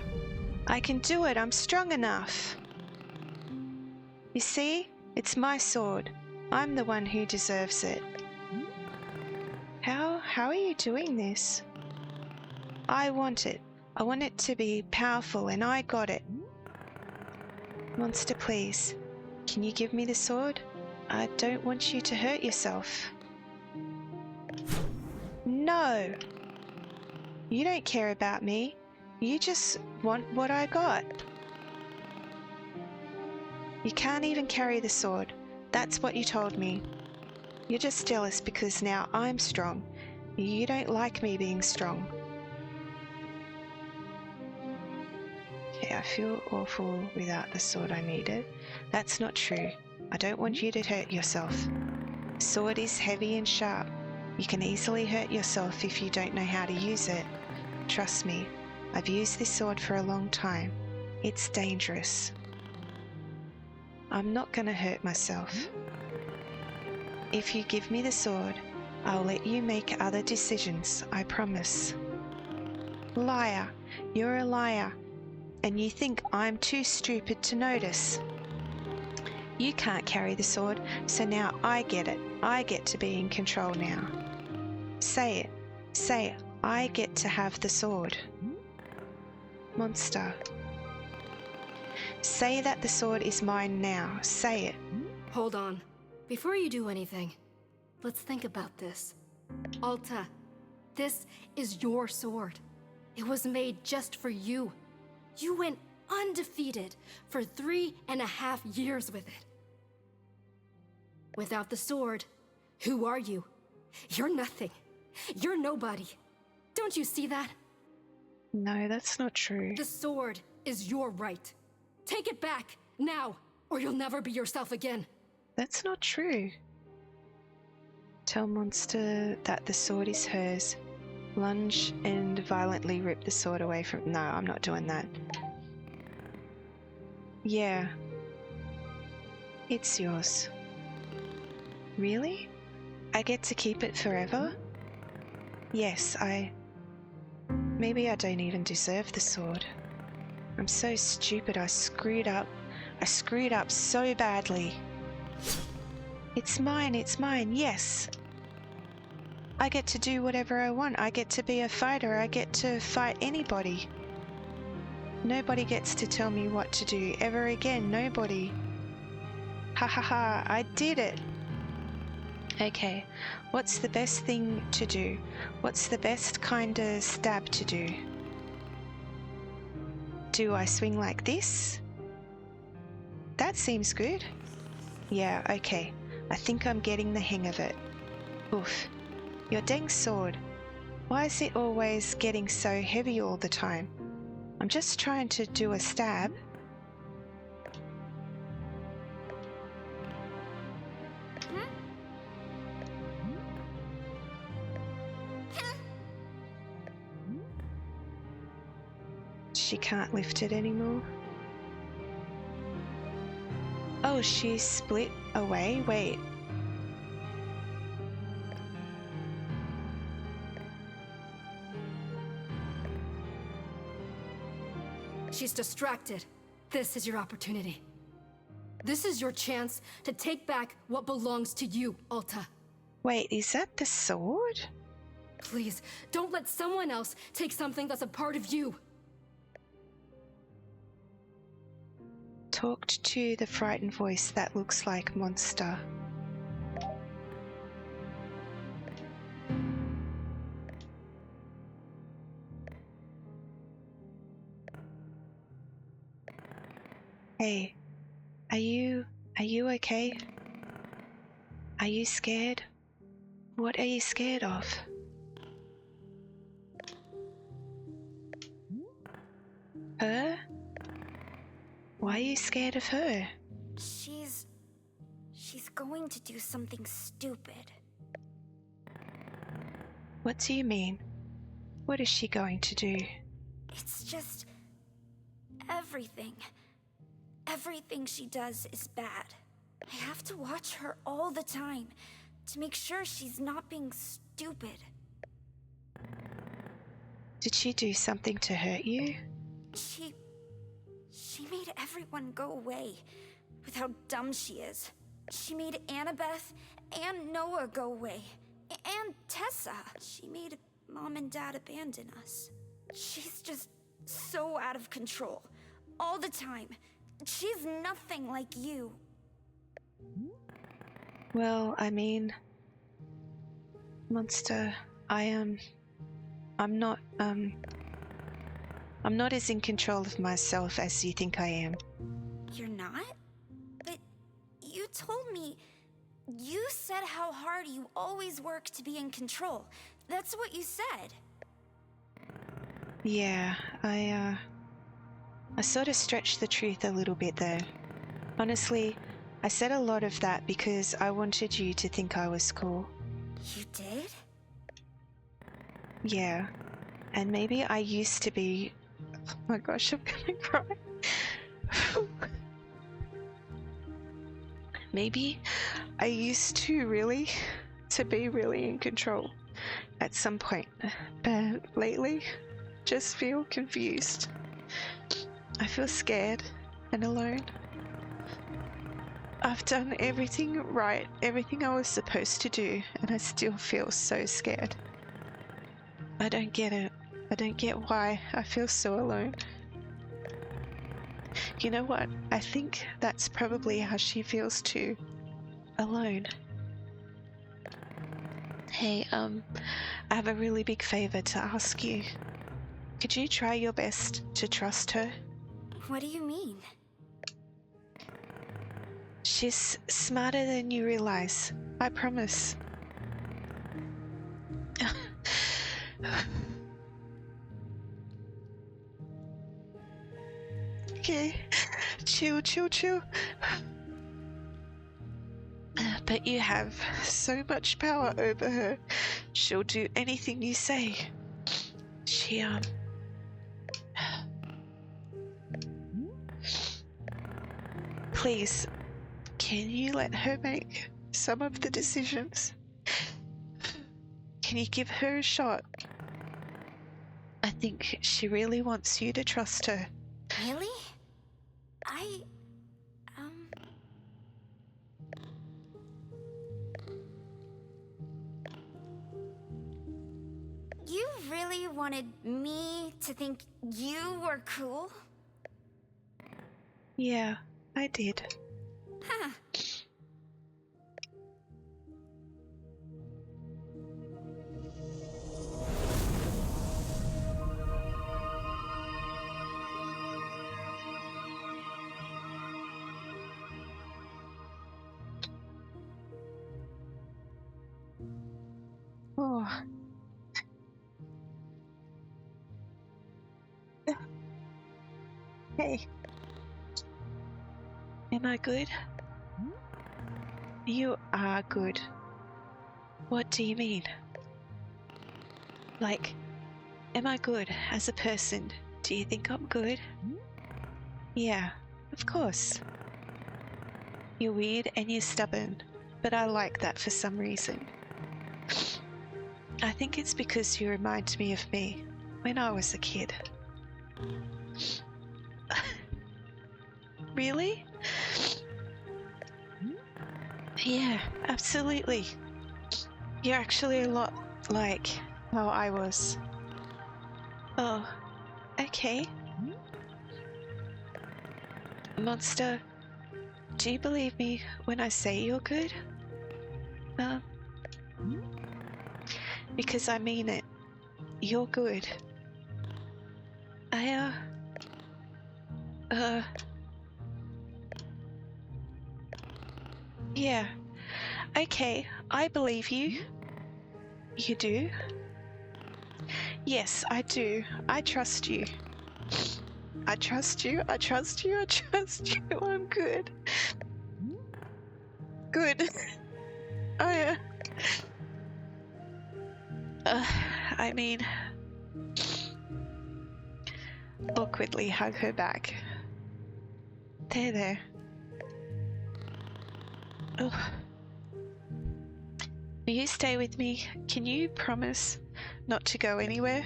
I can do it. I'm strong enough. You see? It's my sword. I'm the one who deserves it. How are you doing this? I want it. I want it to be powerful, and I got it. Monster, please. Can you give me the sword? I don't want you to hurt yourself. No! You don't care about me. You just want what I got. You can't even carry the sword. That's what you told me. You're just jealous because now I'm strong. You don't like me being strong. Okay, I feel awful without the sword I needed. That's not true. I don't want you to hurt yourself. The sword is heavy and sharp. You can easily hurt yourself if you don't know how to use it. Trust me, I've used this sword for a long time. It's dangerous. I'm not gonna hurt myself. If you give me the sword, I'll let you make other decisions, I promise. Liar! You're a liar. And you think I'm too stupid to notice. You can't carry the sword, so now I get it. I get to be in control now. Say it. Say it. I get to have the sword. Monster. Say that the sword is mine now. Say it. Hold on. Before you do anything, let's think about this. Alta, this is your sword. It was made just for you. You went undefeated for 3.5 years with it. Without the sword, who are you? You're nothing. You're nobody. Don't you see that? No, that's not true. The sword is your right. Take it back, now, or you'll never be yourself again. That's not true. Tell monster that the sword is hers. Lunge and violently rip the sword away from... No, I'm not doing that. Yeah. It's yours. Really? I get to keep it forever? Yes, Maybe I don't even deserve the sword. I'm so stupid, I screwed up. I screwed up so badly. It's mine, yes. I get to do whatever I want. I get to be a fighter. I get to fight anybody. Nobody gets to tell me what to do ever again. Nobody. Ha ha ha, I did it. Okay, what's the best thing to do? What's the best kind of stab to do? Do I swing like this? That seems good. Yeah, okay. I think I'm getting the hang of it. Oof. Your dang sword. Why is it always getting so heavy all the time? I'm just trying to do a stab. She can't lift it anymore. Oh, she split away? Wait. She's distracted. This is your opportunity. This is your chance to take back what belongs to you, Alta. Wait, is that the sword? Please, don't let someone else take something that's a part of you. Talked to the frightened voice that looks like monster. Hey, are you okay? Are you scared? What are you scared of? Her? Why are you scared of her? She's going to do something stupid. What do you mean? What is she going to do? It's just everything. Everything she does is bad. I have to watch her all the time to make sure she's not being stupid. Did she do something to hurt you? She made everyone go away with how dumb she is. She made Annabeth and Noah go away. And Tessa. She made Mom and Dad abandon us. She's just so out of control. All the time. She's nothing like you. Well, I mean, monster, I'm not as in control of myself as you think I am. You're not? But you told me, you said how hard you always work to be in control. That's what you said. Yeah, I sort of stretched the truth a little bit there. Honestly, I said a lot of that because I wanted you to think I was cool. You did? Yeah, and maybe I used to be... Oh my gosh, I'm gonna cry. Maybe I used to be really in control at some point, but lately, just feel confused. I feel scared and alone. I've done everything right, everything I was supposed to do, and I still feel so scared. I don't get it. I don't get why I feel so alone. You know what? I think that's probably how she feels too. Alone. Hey, I have a really big favor to ask you. Could you try your best to trust her? What do you mean? She's smarter than you realize. I promise. Okay. Chill, chill, chill. But you have so much power over her. She'll do anything you say. She, Please, can you let her make some of the decisions? Can you give her a shot? I think she really wants you to trust her. Really? You really wanted me to think you were cool? Yeah, I did. Huh. Oh. Hey. Am I good? You are good. What do you mean? Like, am I good as a person? Do you think I'm good? Yeah, of course. You're weird and you're stubborn, but I like that for some reason. I think it's because you remind me of me when I was a kid. Really? Yeah, absolutely. You're actually a lot like how I was. Oh, okay. Monster, do you believe me when I say you're good? Because I mean it. You're good. Yeah. Okay, I believe you. You do? Yes, I do. I trust you. I trust you. I trust you. I trust you. I'm good. Good. I mean, awkwardly hug her back. There. Oh. Will you stay with me? Can you promise not to go anywhere?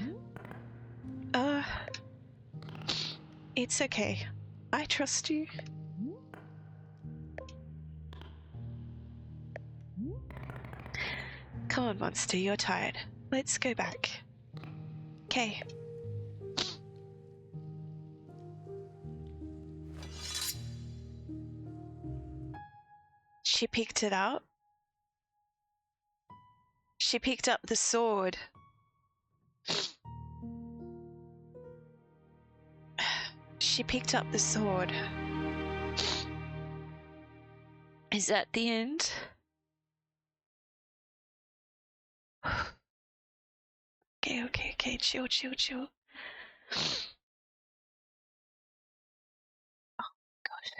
It's okay. I trust you. Come on, Monster, you're tired. Let's go back. Okay. She picked it up. She picked up the sword. She picked up the sword. Is that the end? Okay. Chill. Oh, gosh.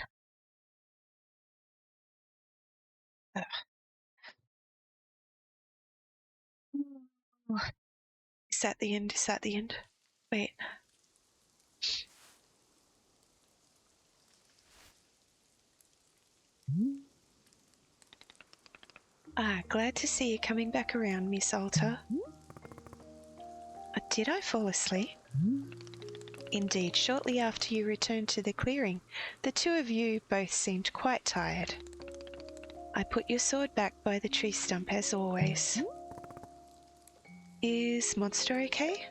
Is that the end? Wait. Glad to see you coming back around, Miss Alta. Did I fall asleep? Indeed, shortly after you returned to the clearing, the two of you both seemed quite tired. I put your sword back by the tree stump as always. Is Monster okay?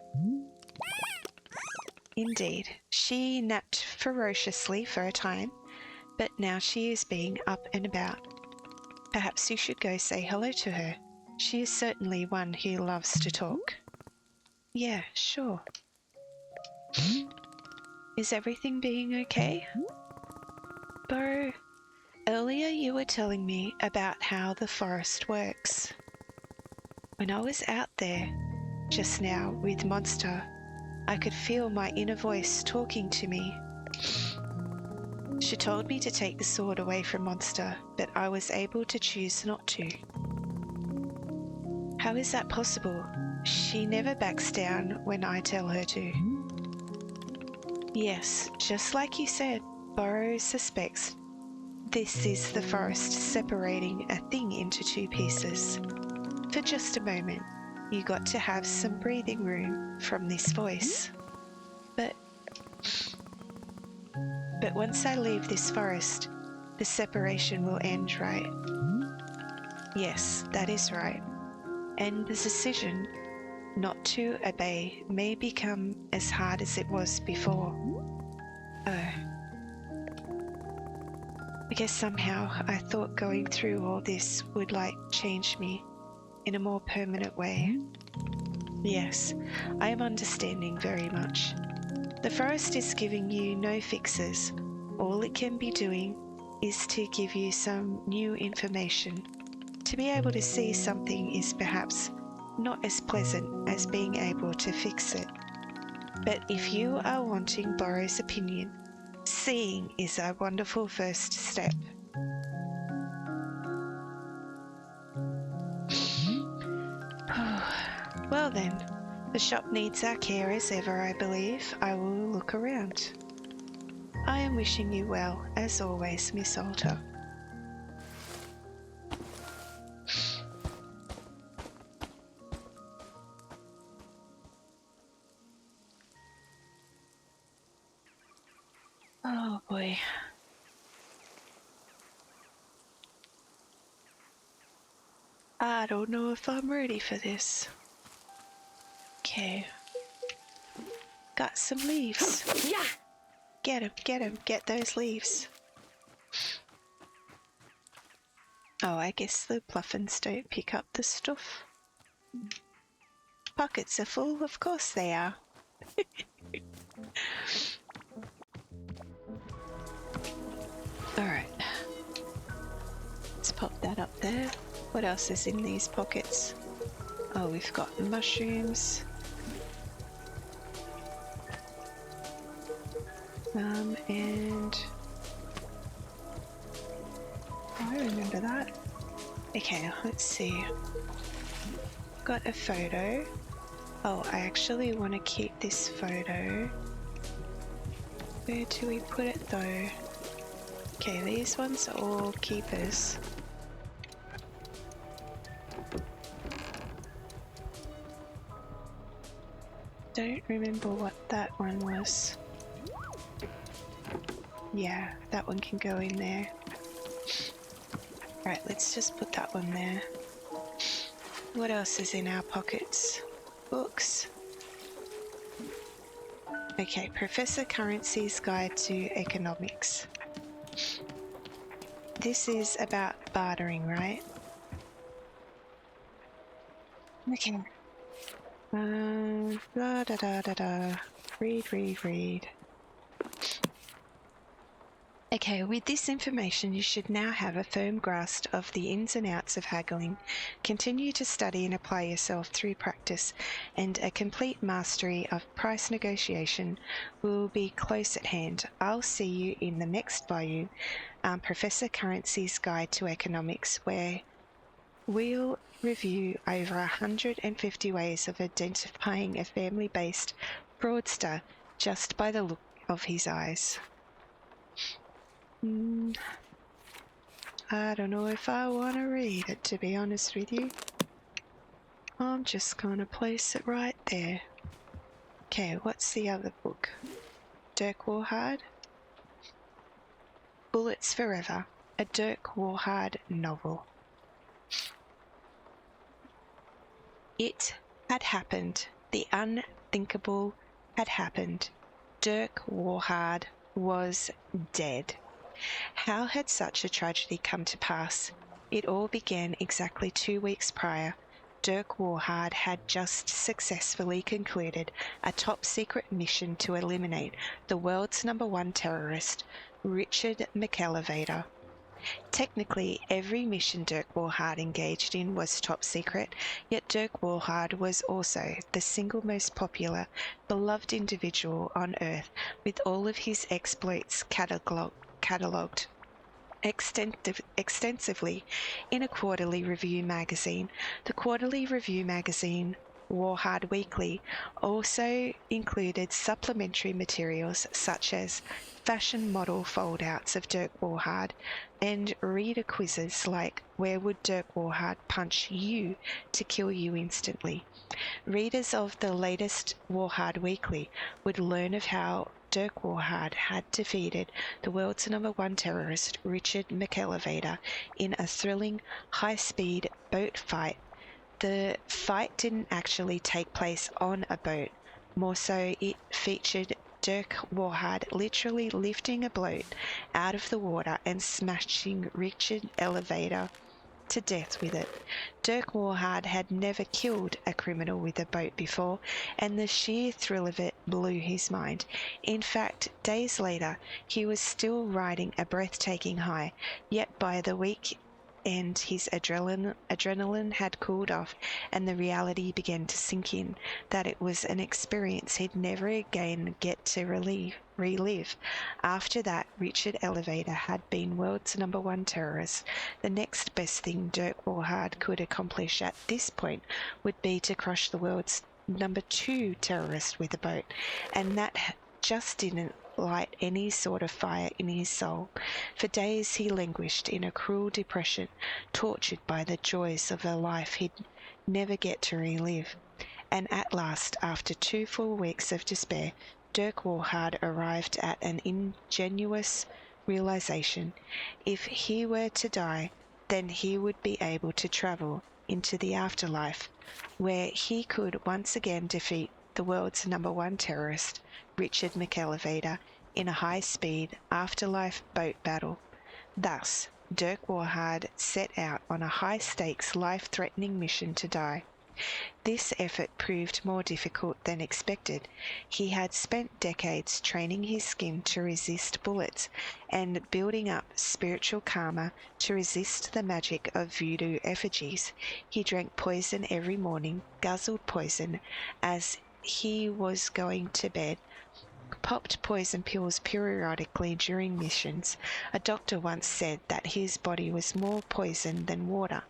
Indeed, she napped ferociously for a time, but now she is being up and about. Perhaps you should go say hello to her. She is certainly one who loves to talk. Yeah, sure. Is everything being okay? Boro, earlier you were telling me about how the forest works. When I was out there, just now with Monster, I could feel my inner voice talking to me. She told me to take the sword away from Monster, but I was able to choose not to. How is that possible? She never backs down when I tell her to. Yes, just like you said, Boro suspects this is the forest separating a thing into two pieces. For just a moment, you got to have some breathing room from this voice. But once I leave this forest, the separation will end, right? Yes, that is right. And the decision not to obey may become as hard as it was before. Oh. I guess somehow I thought going through all this would change me in a more permanent way. Yes, I am understanding very much. The forest is giving you no fixes. All it can be doing is to give you some new information. To be able to see something is perhaps not as pleasant as being able to fix it. But if you are wanting Boro's opinion, seeing is a wonderful first step. Well then, the shop needs our care as ever, I believe. I will look around. I am wishing you well, as always, Miss Alta. Oh boy. I don't know if I'm ready for this. Okay. Got some leaves. Yeah! Get 'em, get those leaves. Oh, I guess the Pluffins don't pick up the stuff. Pockets are full, of course they are. Alright. Let's pop that up there. What else is in these pockets? Oh, we've got mushrooms. And... oh, I remember that. Okay, let's see. Got a photo. Oh, I actually want to keep this photo. Where do we put it though? Okay, these ones are all keepers. Don't remember what that one was. Yeah, that one can go in there. Right, let's just put that one there. What else is in our pockets? Books. Okay, Professor Currency's Guide to Economics. This is about bartering, right? Okay. Da da da da da. Read. Okay, with this information you should now have a firm grasp of the ins and outs of haggling. Continue to study and apply yourself through practice, and a complete mastery of price negotiation will be close at hand. I'll see you in the next volume, Professor Currency's Guide to Economics, where we'll review over 150 ways of identifying a family-based fraudster just by the look of his eyes. I don't know if I want to read it, to be honest with you. I'm just going to place it right there. Okay, what's the other book? Dirk Warhard? Bullets Forever, a Dirk Warhard novel. It had happened. The unthinkable had happened. Dirk Warhard was dead. How had such a tragedy come to pass? It all began exactly 2 weeks prior. Dirk Warhard had just successfully concluded a top-secret mission to eliminate the world's #1 terrorist, Richard McElevator. Technically, every mission Dirk Warhard engaged in was top secret, yet Dirk Warhard was also the single most popular, beloved individual on Earth, with all of his exploits catalogued extensively in a quarterly review magazine. The quarterly review magazine, Warhard Weekly, also included supplementary materials such as fashion model foldouts of Dirk Warhard and reader quizzes like "Where would Dirk Warhard punch you to kill you instantly?" Readers of the latest Warhard Weekly would learn of how Dirk Warhard had defeated the world's #1 terrorist, Richard McElevator, in a thrilling, high-speed boat fight. The fight didn't actually take place on a boat. More so, it featured Dirk Warhard literally lifting a boat out of the water and smashing Richard Elevator to death with it. Dirk Warhard had never killed a criminal with a boat before, and the sheer thrill of it blew his mind. In fact, days later, he was still riding a breathtaking high, yet by the week end his adrenaline had cooled off, and the reality began to sink in that it was an experience he'd never again get to relive. After that, Richard Elevator had been world's #1 terrorist. The next best thing Dirk Warhard could accomplish at this point would be to crush the world's #2 terrorist with a boat, and that just didn't light any sort of fire in his soul. For days he languished in a cruel depression, tortured by the joys of a life he'd never get to relive. And at last, after 2 full weeks of despair, Dirk Warhard arrived at an ingenious realization. If he were to die, then he would be able to travel into the afterlife, where he could once again defeat the world's #1 terrorist, Richard McElevator, in a high-speed afterlife boat battle. Thus, Dirk Warhard set out on a high-stakes, life-threatening mission to die. This effort proved more difficult than expected. He had spent decades training his skin to resist bullets and building up spiritual karma to resist the magic of voodoo effigies. He drank poison every morning, guzzled poison as he was going to bed, popped poison pills periodically during missions. A doctor once said that his body was more poison than water,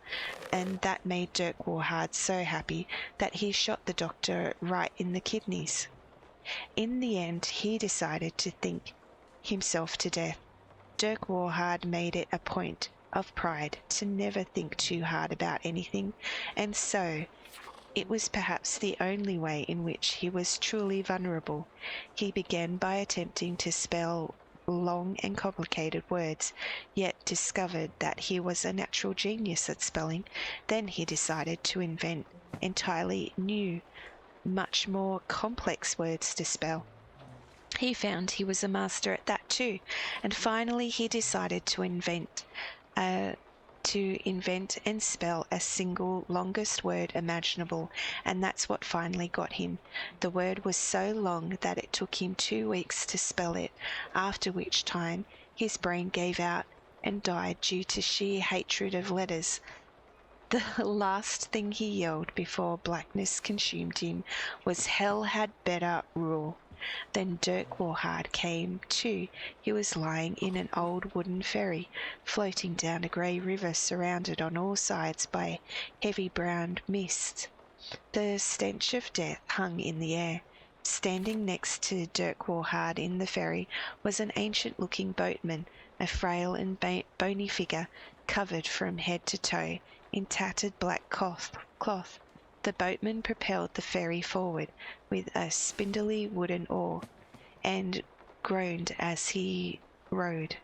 and that made Dirk Warhard so happy that he shot the doctor right in the kidneys. In the end, he decided to think himself to death. Dirk Warhard made it a point of pride to never think too hard about anything, and so it was perhaps the only way in which he was truly vulnerable. He began by attempting to spell long and complicated words, yet discovered that he was a natural genius at spelling. Then he decided to invent entirely new, much more complex words to spell. He found he was a master at that too, and finally he decided to invent and spell a single longest word imaginable, and that's what finally got him. The word was so long that it took him 2 weeks to spell it, after which time his brain gave out and died due to sheer hatred of letters. The last thing he yelled before blackness consumed him was "Hell had better rule." Then Dirk Warhard came to. He was lying in an old wooden ferry, floating down a grey river surrounded on all sides by heavy brown mist. The stench of death hung in the air. Standing next to Dirk Warhard in the ferry was an ancient-looking boatman, a frail and bony figure, covered from head to toe in tattered black cloth. The boatman propelled the ferry forward with a spindly wooden oar, and groaned as he rowed.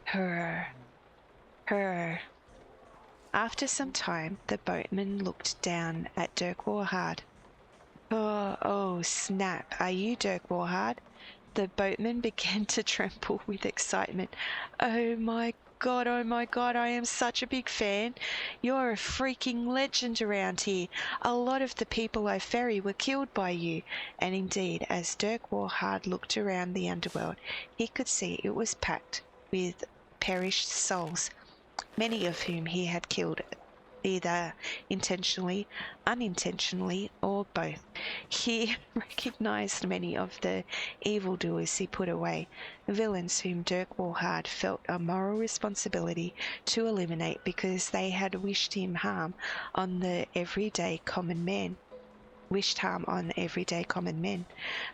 Hurr, hurr. After some time, the boatman looked down at Dirk Warhard. Oh, snap, are you Dirk Warhard? The boatman began to tremble with excitement. Oh my God, I am such a big fan. You're a freaking legend around here. A lot of the people I ferry were killed by you. And indeed, as Dirk Warhard looked around the underworld, he could see it was packed with perished souls, many of whom he had killed either intentionally, unintentionally, or both. He recognized many of the evildoers he put away, villains whom Dirk Warhard felt a moral responsibility to eliminate because they had wished harm on everyday common men.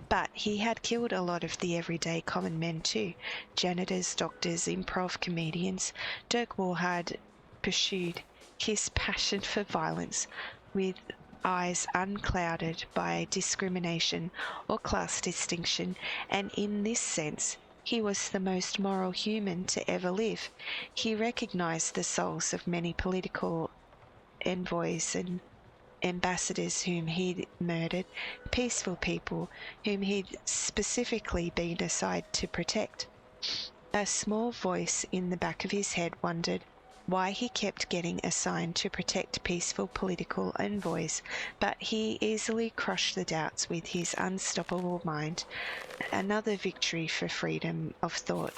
But he had killed a lot of the everyday common men too. Janitors, doctors, improv comedians. Dirk Warhard pursued his passion for violence with eyes unclouded by discrimination or class distinction, and in this sense, he was the most moral human to ever live. He recognized the souls of many political envoys and ambassadors whom he'd murdered, peaceful people whom he'd specifically been assigned to protect. A small voice in the back of his head wondered why he kept getting assigned to protect peaceful political envoys, but he easily crushed the doubts with his unstoppable mind. Another victory for freedom of thought.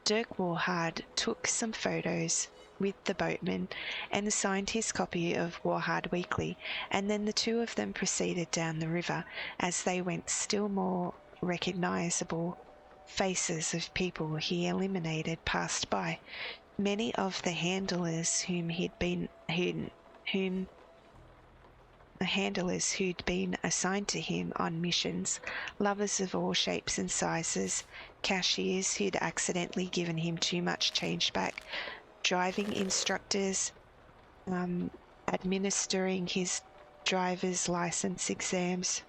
Dirk Warhard took some photos with the boatman and signed his copy of Warhard Weekly, and then the two of them proceeded down the river. As they went, still more recognizable faces of people he eliminated passed by. Many of the handlers who'd been assigned to him on missions, lovers of all shapes and sizes, cashiers who'd accidentally given him too much change back, driving instructors, administering his driver's license exams.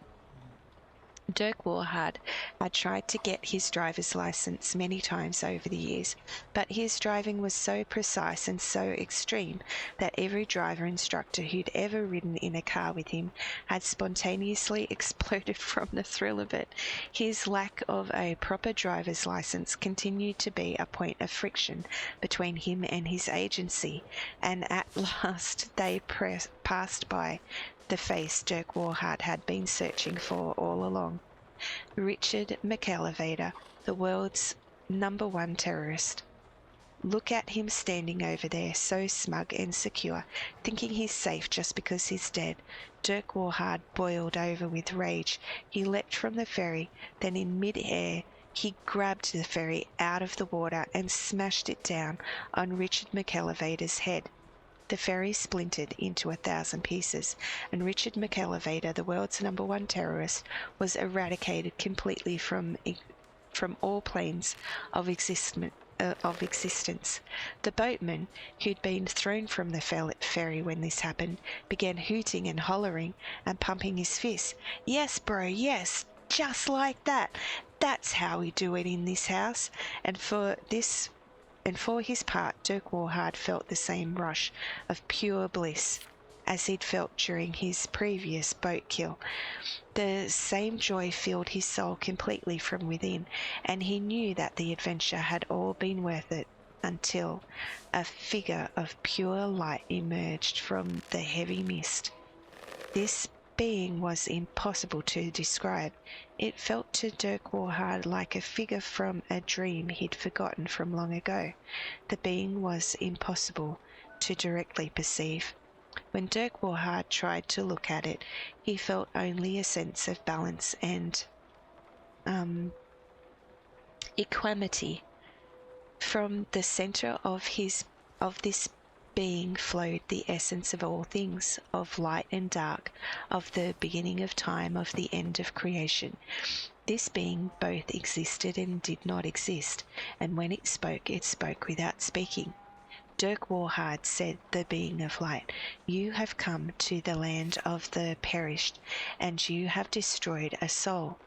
Dirk Warhard had tried to get his driver's license many times over the years, but his driving was so precise and so extreme that every driver instructor who'd ever ridden in a car with him had spontaneously exploded from the thrill of it. His lack of a proper driver's license continued to be a point of friction between him and his agency, and at last they passed by the face Dirk Warhard had been searching for all along. Richard McElevator, the world's #1 terrorist. Look at him standing over there, so smug and secure, thinking he's safe just because he's dead. Dirk Warhard boiled over with rage. He leapt from the ferry, then in mid-air he grabbed the ferry out of the water and smashed it down on Richard McElevator's head. The ferry splintered into 1,000 pieces, and Richard McElevator, the world's #1 terrorist, was eradicated completely from all planes of existence. The boatman, who'd been thrown from the ferry when this happened, began hooting and hollering and pumping his fists. "Yes, bro, yes, just like that. That's how we do it in this house." And for his part, Dirk Warhard felt the same rush of pure bliss as he'd felt during his previous boat kill. The same joy filled his soul completely from within, and he knew that the adventure had all been worth it until a figure of pure light emerged from the heavy mist. This being was impossible to describe. It felt to Dirk Warhard like a figure from a dream he'd forgotten from long ago. The being was impossible to directly perceive. When Dirk Warhard tried to look at it, he felt only a sense of balance and equanimity. From the center of this being flowed the essence of all things, of light and dark, of the beginning of time, of the end of creation. This being both existed and did not exist, and when it spoke without speaking. Dirk Warhard said, the being of light, "You have come to the land of the perished, and you have destroyed a soul.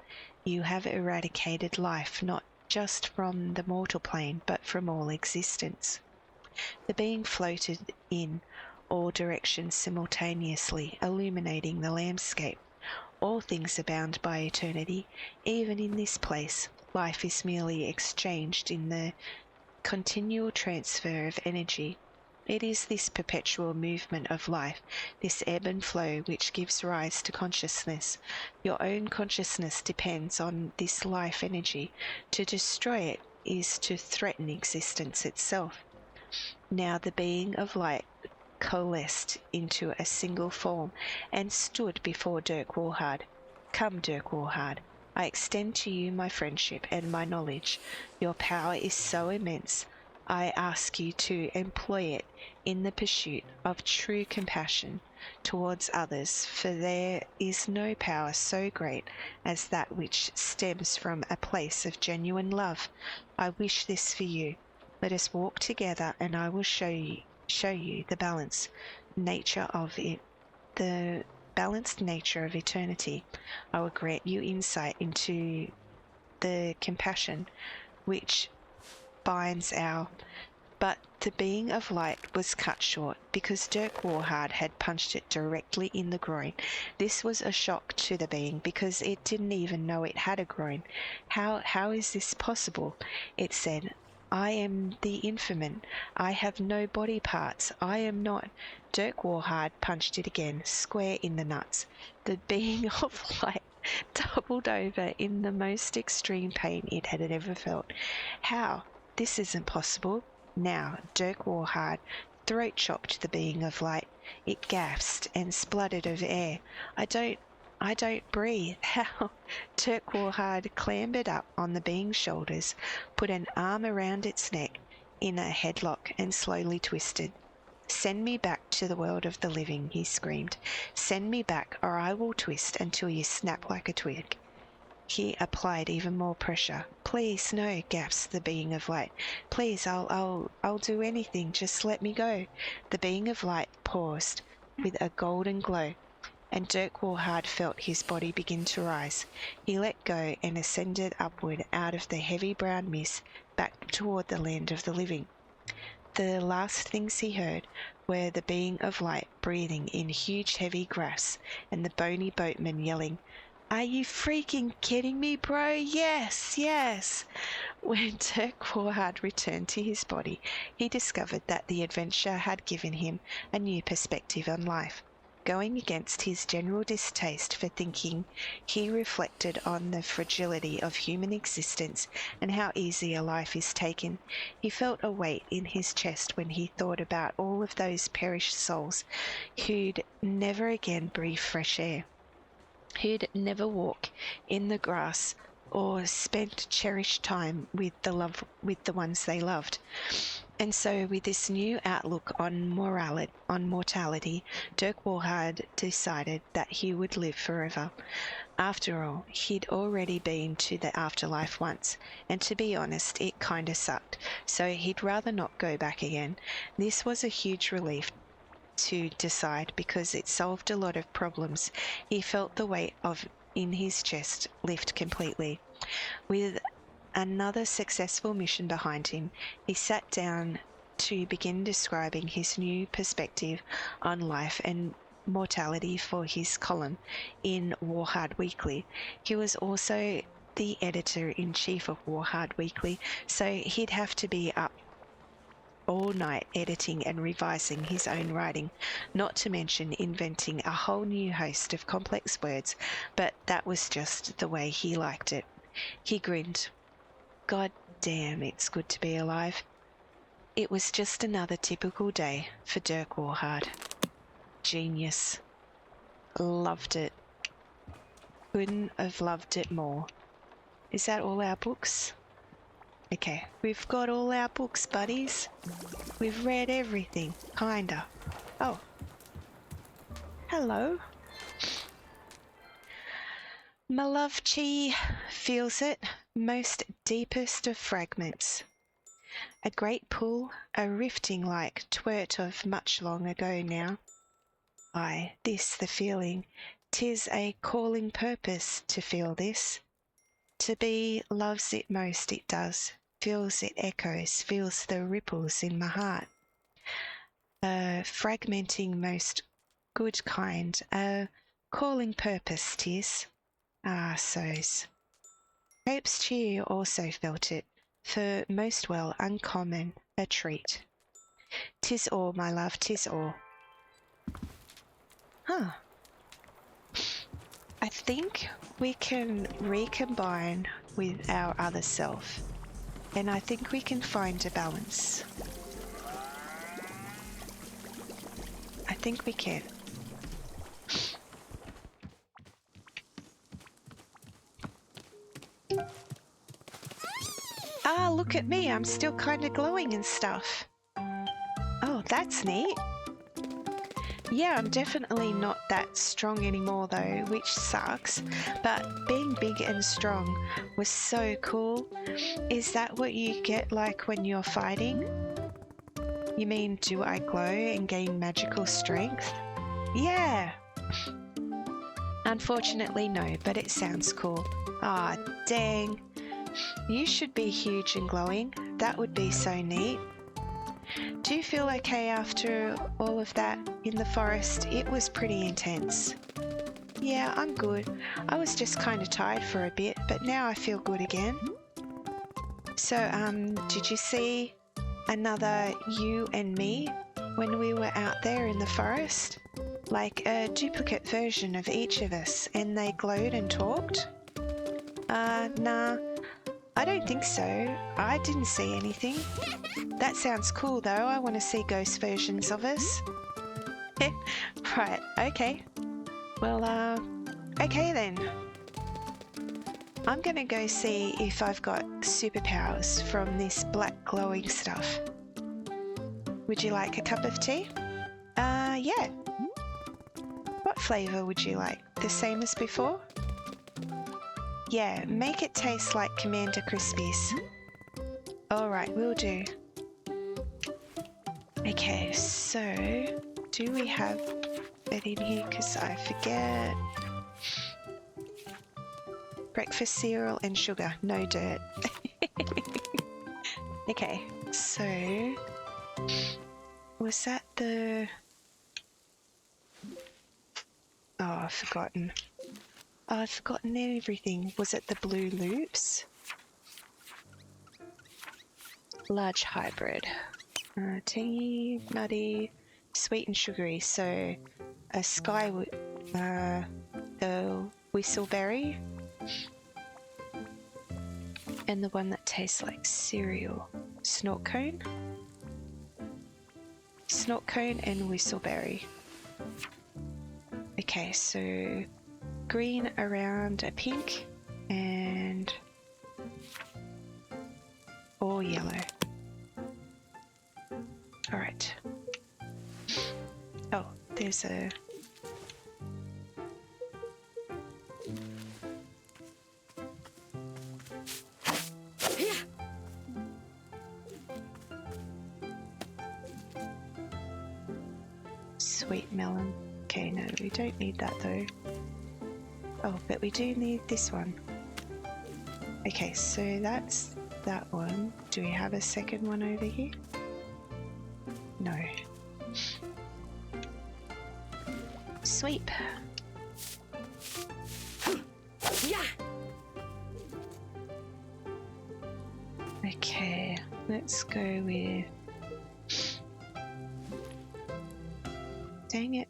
You have eradicated life, not just from the mortal plane, but from all existence." The being floated in all directions simultaneously, illuminating the landscape. All things are bound by eternity. Even in this place, life is merely exchanged in the continual transfer of energy. It is this perpetual movement of life, this ebb and flow, which gives rise to consciousness. Your own consciousness depends on this life energy. To destroy it is to threaten existence itself. Now the being of light coalesced into a single form and stood before Dirk Warhard. Come, Dirk Warhard, I extend to you my friendship and my knowledge. Your power is so immense, I ask you to employ it in the pursuit of true compassion towards others, for there is no power so great as that which stems from a place of genuine love. I wish this for you. Let us walk together, and I will show you the balanced nature of it, the balanced nature of eternity. I will grant you insight into the compassion which binds our. But the being of light was cut short because Dirk Warhard had punched it directly in the groin. This was a shock to the being because it didn't even know it had a groin. How is this possible? It said, I am the infant. I have no body parts. I am not. Dirk Warhard punched it again, square in the nuts. The being of light doubled over in the most extreme pain it had ever felt. How? This isn't possible. Now, Dirk Warhard throat chopped the being of light. It gasped and spluttered of air. I don't breathe. How? Dirk Warhard clambered up on the being's shoulders, put an arm around its neck in a headlock, and slowly twisted. Send me back to the world of the living, he screamed. Send me back, or I will twist until you snap like a twig. He applied even more pressure. Please, no, gasped the being of light. Please, I'll do anything. Just let me go. The being of light paused with a golden glow, and Dirk Warhard felt his body begin to rise. He let go and ascended upward out of the heavy brown mist back toward the land of the living. The last things he heard were the being of light breathing in huge heavy gasps and the bony boatman yelling, Are you freaking kidding me, bro? Yes, yes. When Dirk Warhard returned to his body, he discovered that the adventure had given him a new perspective on life. Going against his general distaste for thinking, he reflected on the fragility of human existence and how easy a life is taken. He felt a weight in his chest when he thought about all of those perished souls who'd never again breathe fresh air, who'd never walk in the grass or spent cherished time with the ones they loved. And so with this new outlook on mortality, Dirk Warhard decided that he would live forever. After all, he'd already been to the afterlife once, and to be honest, it kinda sucked, so he'd rather not go back again. This was a huge relief to decide because it solved a lot of problems. He felt the weight in his chest lift completely. With another successful mission behind him, he sat down to begin describing his new perspective on life and mortality for his column in Warhard Weekly. He was also the editor-in-chief of Warhard Weekly, so he'd have to be up all night editing and revising his own writing, not to mention inventing a whole new host of complex words, but that was just the way he liked it. He grinned. God damn, it's good to be alive. It was just another typical day for Dirk Warhard. Genius. Loved it. Couldn't have loved it more. Is that all our books? Okay, we've got all our books, buddies. We've read everything, kinda. Oh. Hello. My love chi feels it, most deepest of fragments. A great pull, a rifting like twert of much long ago now. Aye, this the feeling, 'tis a calling purpose to feel this. To be loves it most, it does, feels it echoes, feels the ripples in my heart. A fragmenting most good kind, a calling purpose 'tis. Ah, so's. Hope's cheer also felt it, for most well uncommon a treat. 'Tis all, my love, 'tis all. Huh. I think we can recombine with our other self, and I think we can find a balance. think we can. Ah, look at me. I'm still kind of glowing and stuff. Oh, that's neat. Yeah, I'm definitely not that strong anymore though, which sucks. But being big and strong was so cool. Is that what you get like when you're fighting? You mean, do I glow and gain magical strength? Yeah. Unfortunately, no, but it sounds cool. Ah, dang. You should be huge and glowing. That would be so neat. Do you feel okay after all of that in the forest? It was pretty intense. Yeah, I'm good. I was just kind of tired for a bit, but now I feel good again. So, did you see another you and me when we were out there in the forest? Like a duplicate version of each of us, and they glowed and talked? Nah, I don't think so. I didn't see anything. That sounds cool though. I want to see ghost versions of us. Right, okay. Well, okay then. I'm gonna go see if I've got superpowers from this black glowing stuff. Would you like a cup of tea? Yeah. What flavour would you like? The same as before? Yeah, make it taste like Commander Crispies. Alright, will do. Okay, so do we have it in here? Because I forget. Breakfast cereal and sugar, no dirt. Okay, so was that the... Oh, I've forgotten. Oh, I've forgotten everything. Was it the blue loops? Large hybrid. Tangy, nutty, sweet and sugary. So a sky, the whistleberry, and the one that tastes like cereal. Snort cone. Snort cone and whistleberry. Okay, so green around a pink and all yellow. Alright. Oh, there's a... Sweet melon. Okay, no, we don't need that though. Oh, but we do need this one. Okay, so that's that one. Do we have a second one over here? No. Sweep. Yeah. Okay, let's go with... Dang it.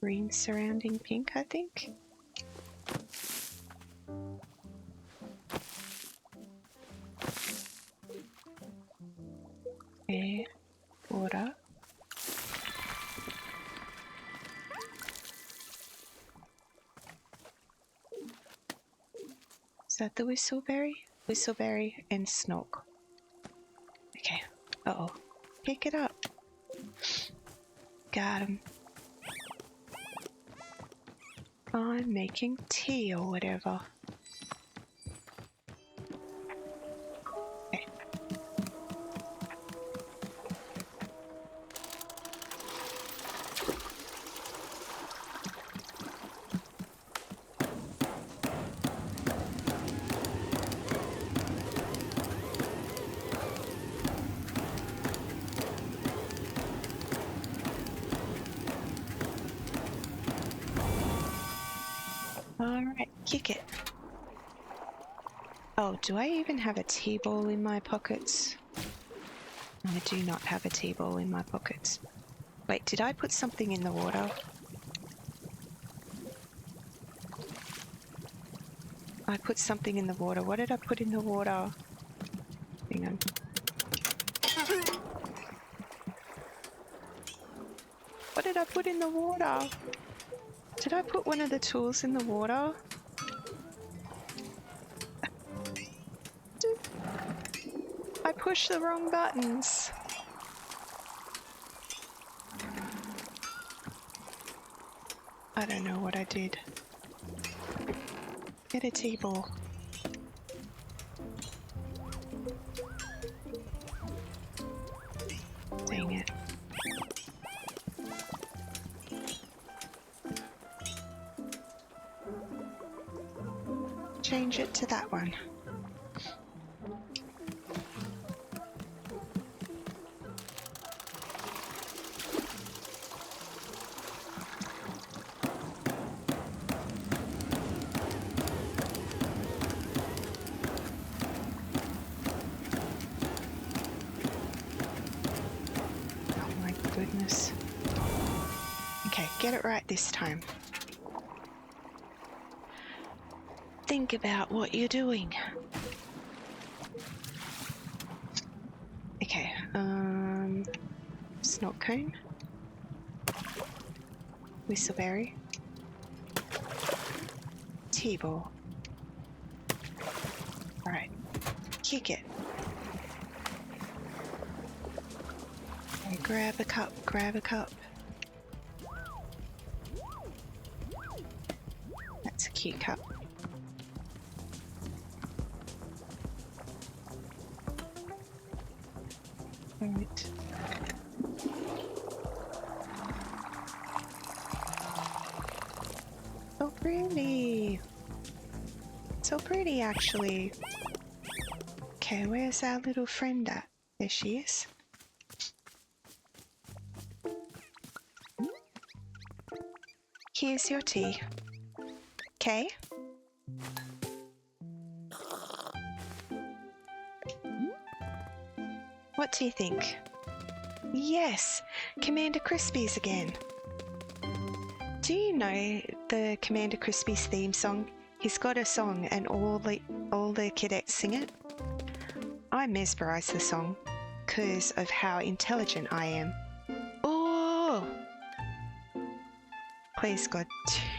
Green surrounding pink, I think. Air, water. Is that the whistleberry? Whistleberry and snog. Okay. Uh-oh. Pick it up. Got him. I'm making tea or whatever. Okay. Alright, kick it. Oh, do I even have a tea ball in my pockets? I do not have a tea ball in my pockets. Wait, did I put something in the water? I put something in the water. What did I put in the water? Hang on. What did I put in the water? Did I put one of the tools in the water? I pushed the wrong buttons. I don't know what I did. Get a T-ball. Dang it. Change it to that one. Goodness. Okay, get it right this time. Think about what you're doing. Okay, snot cone. Whistleberry. T-ball. Alright, kick it. Grab a cup, grab a cup. That's a cute cup. Right. So pretty. So pretty, actually. Okay, where's our little friend at? There she is. Here's your tea. Okay? What do you think? Yes! Commander Crispy's again. Do you know the Commander Crispy's theme song? He's got a song and all the cadets sing it. I mesmerise the song because of how intelligent I am. Oh! Please, God,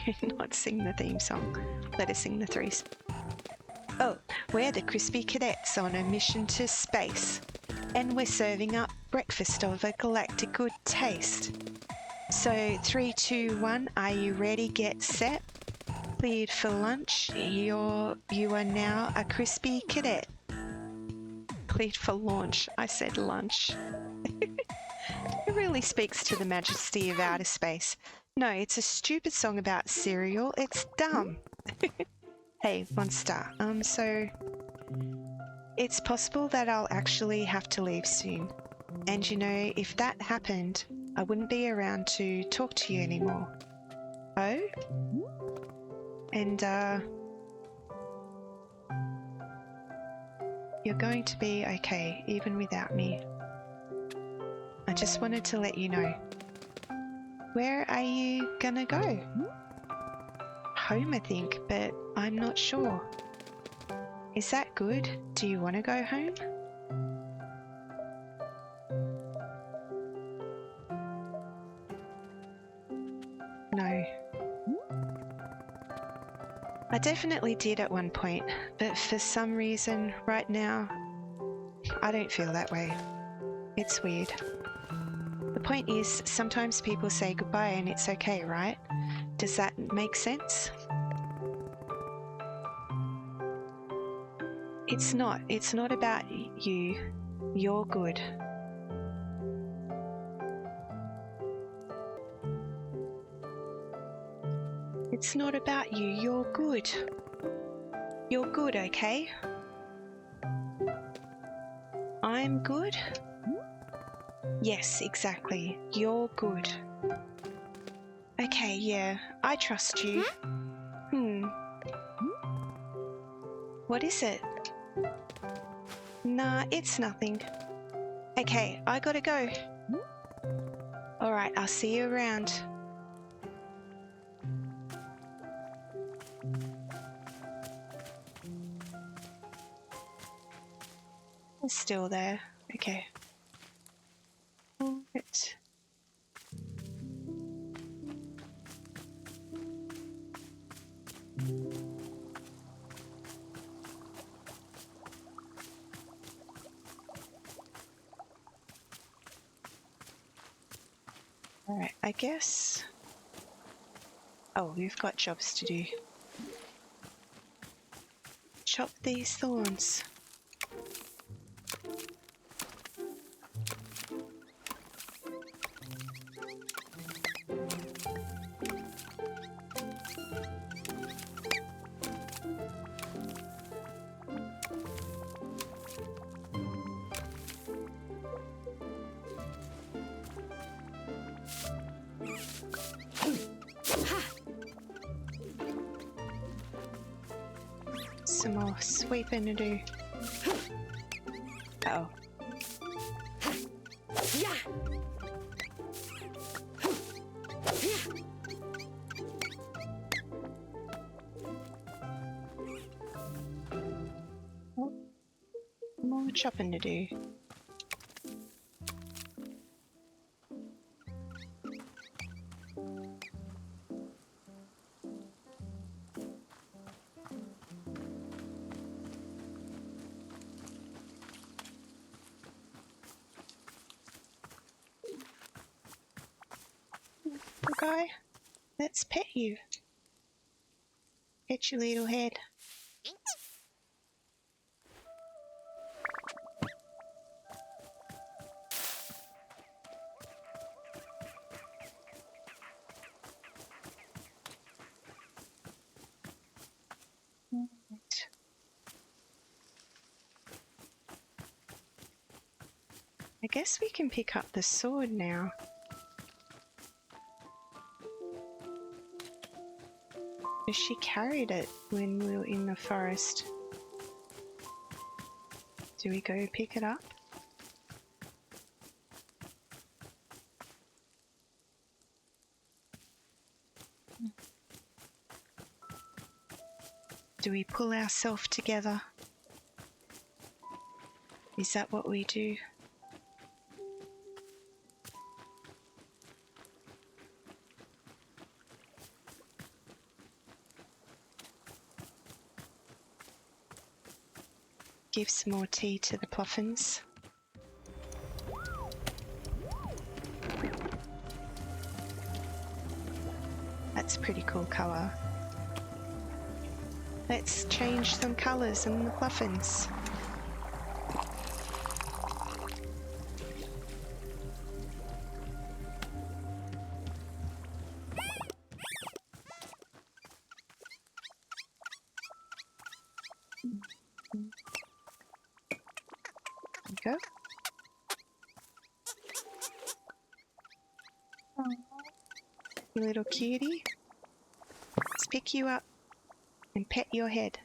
do not sing the theme song. Let us sing the threes. Oh, we're the Crispy Cadets on a mission to space. And we're serving up breakfast of a galactic good taste. So, 3, 2, 1, are you ready? Get set. Cleared for lunch. You are now a Crispy Cadet. Cleared for launch. I said lunch. It really speaks to the majesty of outer space. No, it's a stupid song about cereal. It's dumb. Hey, Monster. So it's possible that I'll actually have to leave soon. And you know, if that happened, I wouldn't be around to talk to you anymore. Oh? And, you're going to be okay, even without me. I just wanted to let you know. Where are you gonna go? Home, I think, but I'm not sure. Is that good? Do you want to go home? No. I definitely did at one point, but for some reason, right now, I don't feel that way. It's weird. The point is, sometimes people say goodbye and it's okay, right? Does that make sense? It's not. It's not about you. You're good. It's not about you. You're good. You're good, okay? I'm good? Yes, exactly. You're good. Okay, yeah, I trust you. What is it? Nah, it's nothing. Okay, I gotta go. Alright, I'll see you around. It's still there. Okay. Alright, I guess... Oh, we've got jobs to do. Chop these thorns. Some more sweeping to do. Oh. Oh. More chopping to do. Guy, let's pet you. Pet your little head. Right. I guess we can pick up the sword now. She carried it when we were in the forest. Do we go pick it up? Do we pull ourselves together? Is that what we do? Give some more tea to the puffins. That's a pretty cool colour. Let's change some colours in the puffins. Go. You little cutie. Let's pick you up and pet your head.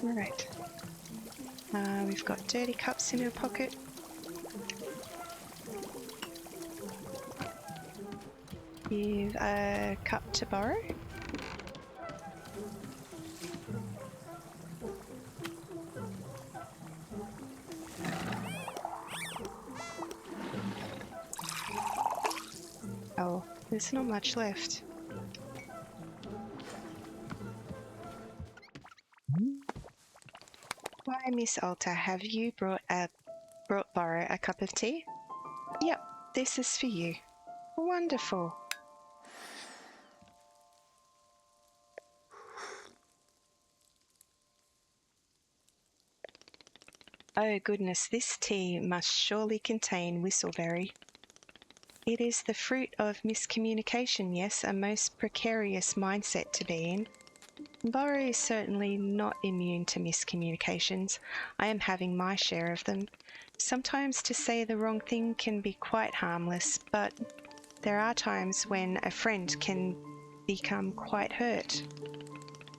Alright. We've got dirty cups in our pocket. Give a cup to Boro. Oh, there's not much left. Why, Miss Alta, have you brought Boro a cup of tea? Yep, this is for you. Wonderful. Oh goodness, this tea must surely contain whistleberry. It is the fruit of miscommunication, yes, a most precarious mindset to be in. Boro is certainly not immune to miscommunications. I am having my share of them. Sometimes to say the wrong thing can be quite harmless, but there are times when a friend can become quite hurt.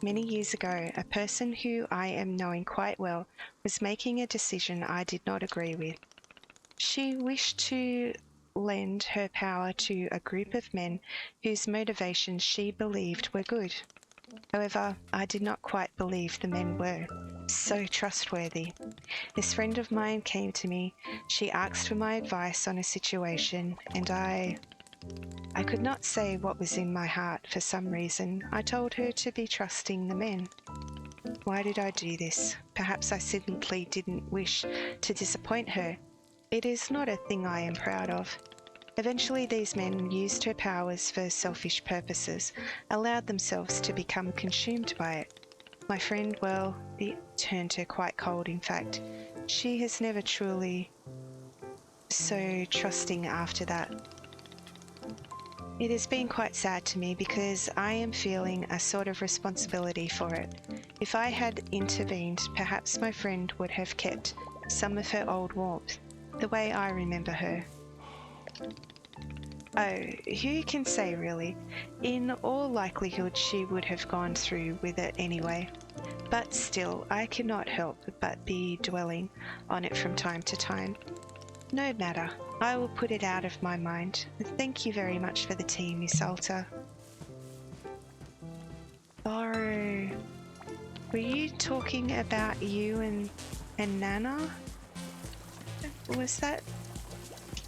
Many years ago, a person who I am knowing quite well was making a decision I did not agree with. She wished to lend her power to a group of men whose motivations she believed were good. However, I did not quite believe the men were so trustworthy. This friend of mine came to me. She asked for my advice on a situation, and I I could not say what was in my heart for some reason. I told her to be trusting the men. Why did I do this? Perhaps I simply didn't wish to disappoint her. It is not a thing I am proud of. Eventually these men used her powers for selfish purposes, allowed themselves to become consumed by it. My friend, well, it turned her quite cold, in fact. She has never truly so trusting after that. It has been quite sad to me because I am feeling a sort of responsibility for it. If I had intervened, perhaps my friend would have kept some of her old warmth, the way I remember her. Oh, who can say really? In all likelihood she would have gone through with it anyway. But still, I cannot help but be dwelling on it from time to time. No matter, I will put it out of my mind. Thank you very much for the tea, Miss Alta. Boro, were you talking about you and Nana? Was that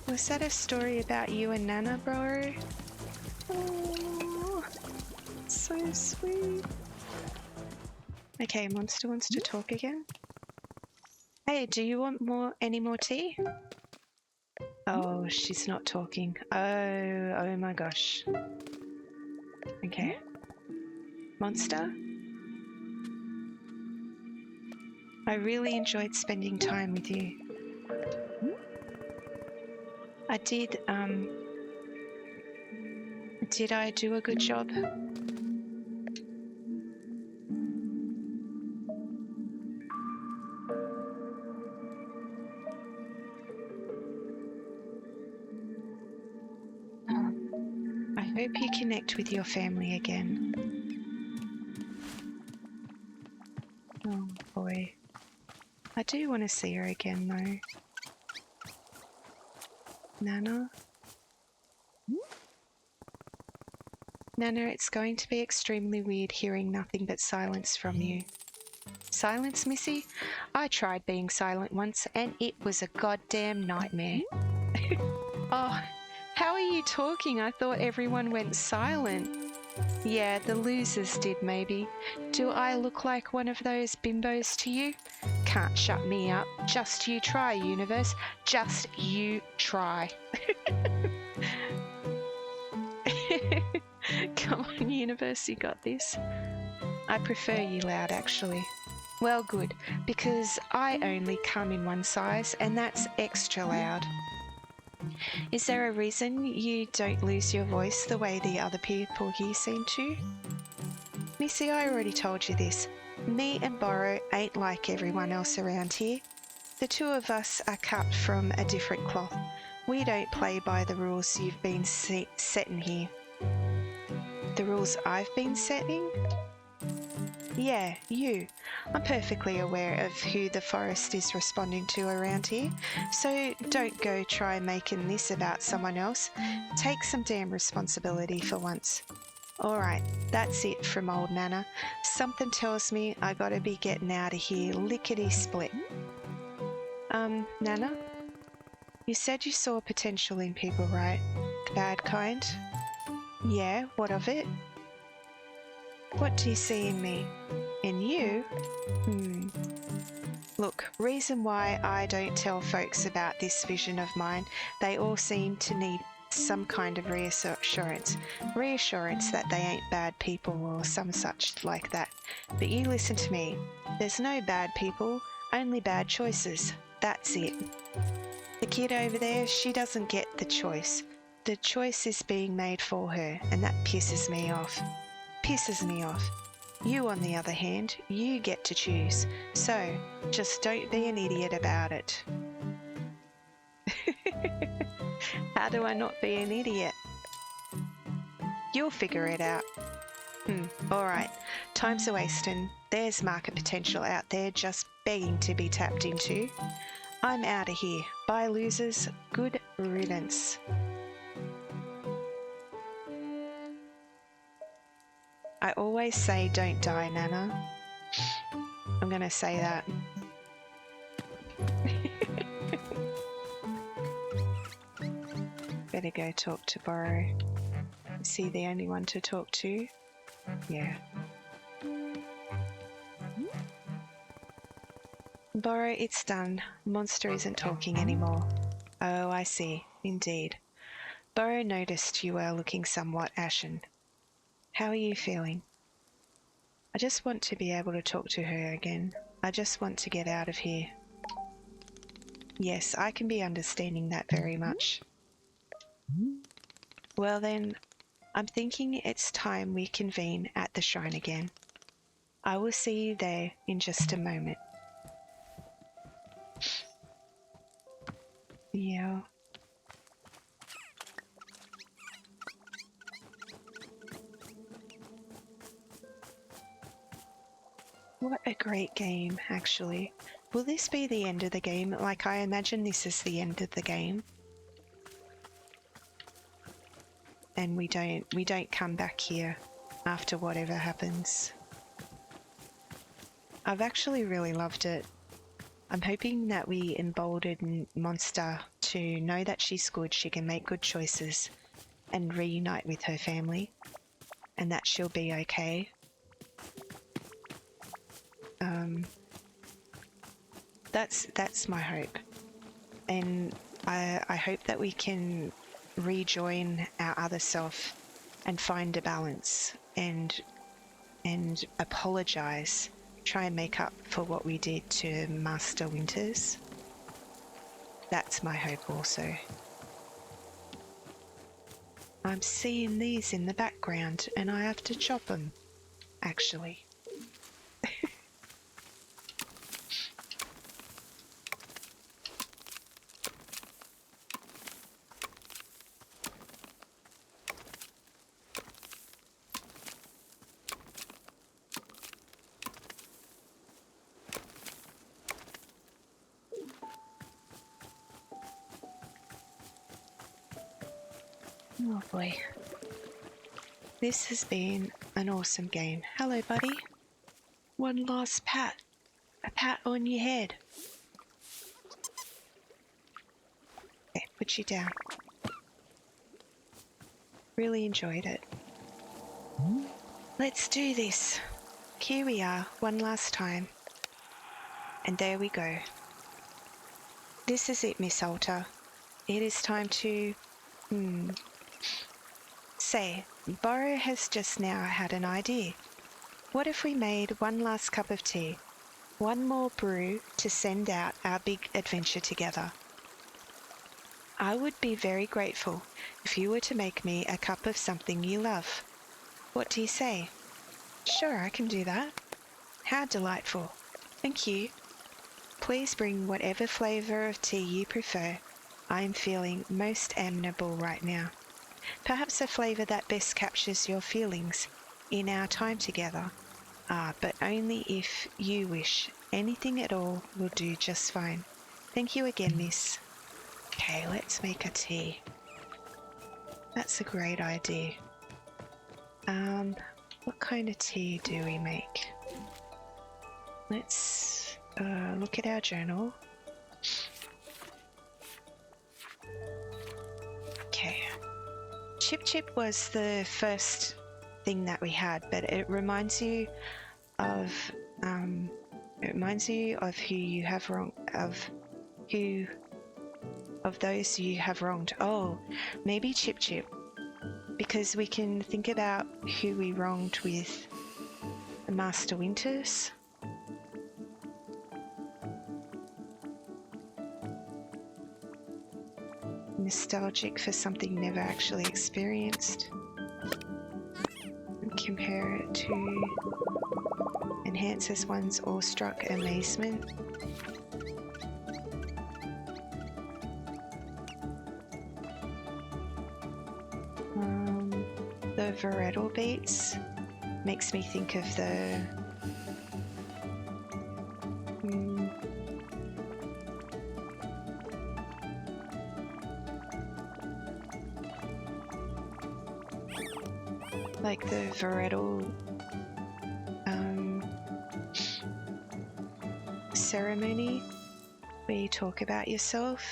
a story about you and Nana, bro? Oh, so sweet. Okay, Monster wants to talk again. Hey, do you want any more tea? Oh, she's not talking. Oh my gosh. Okay. Monster? I really enjoyed spending time with you. I did I do a good job? I hope you connect with your family again. Oh boy. I do want to see her again though. Nana? Nana, it's going to be extremely weird hearing nothing but silence from you. Silence, Missy? I tried being silent once and it was a goddamn nightmare. Oh, how are you talking? I thought everyone went silent. Yeah, the losers did maybe. Do I look like one of those bimbos to you? Can't shut me up. Just you try, universe. Just you try. Come on, universe, you got this. I prefer you loud, actually. Well, good, because I only come in one size, and that's extra loud. Is there a reason you don't lose your voice the way the other people here seem to? Missy, I already told you this. Me and Boro ain't like everyone else around here. The two of us are cut from a different cloth. We don't play by the rules you've been setting here. The rules I've been setting? Yeah, you. I'm perfectly aware of who the forest is responding to around here, so don't go try making this about someone else. Take some damn responsibility for once. Alright, that's it from old Nana. Something tells me I gotta be getting out of here lickety-split. Nana? You said you saw potential in people, right? The bad kind? Yeah, what of it? What do you see in me? In you? Look, reason why I don't tell folks about this vision of mine, they all seem to need some kind of reassurance that they ain't bad people or some such like that. But you listen to me. There's no bad people, only bad choices. That's it. The kid over there, she doesn't get the choice. The choice is being made for her, and that pisses me off. You, on the other hand, you get to choose. So, just don't be an idiot about it. How do I not be an idiot? You'll figure it out. Alright. Time's a-wasting. There's market potential out there just begging to be tapped into. I'm out of here. Bye, losers. Good riddance. I always say don't die, Nana. I'm gonna say that. But better go talk to Boro. Is he the only one to talk to? Yeah. Boro, it's done. Monster isn't talking anymore. Oh, I see. Indeed. Boro noticed you were looking somewhat ashen. How are you feeling? I just want to be able to talk to her again. I just want to get out of here. Yes, I can be understanding that very much. Well then, I'm thinking it's time we convene at the shrine again. I will see you there in just a moment. Yeah. What a great game, actually. Will this be the end of the game? Like, I imagine this is the end of the game. And we don't come back here after whatever happens. I've actually really loved it. I'm hoping that we embolden Monster to know that she's good, she can make good choices, and reunite with her family, and that she'll be okay. That's my hope. And I hope that we can rejoin our other self and find a balance and apologize, try and make up for what we did to Master Winters. That's my hope also. I'm seeing these in the background and I have to chop them, actually. Oh boy. This has been an awesome game. Hello, buddy. One last pat. A pat on your head. Okay, put you down. Really enjoyed it. Let's do this. Here we are, one last time. And there we go. This is it, Miss Alta. It is time to... Say, Boro has just now had an idea. What if we made one last cup of tea? One more brew to send out our big adventure together. I would be very grateful if you were to make me a cup of something you love. What do you say? Sure, I can do that. How delightful. Thank you. Please bring whatever flavour of tea you prefer. I am feeling most amenable right now. Perhaps a flavour that best captures your feelings in our time together. But only if you wish. Anything at all will do just fine. Thank you again, miss. Okay, let's make a tea. That's a great idea. What kind of tea do we make? Let's look at our journal. Okay. Chip Chip was the first thing that we had, but it reminds you of who you have wronged, of those you have wronged. Oh, maybe Chip Chip, because we can think about who we wronged with Master Winters. Nostalgic for something never actually experienced. And compare it to enhances one's awestruck amazement. The Varietal beats makes me think of the like the Varietal ceremony where you talk about yourself.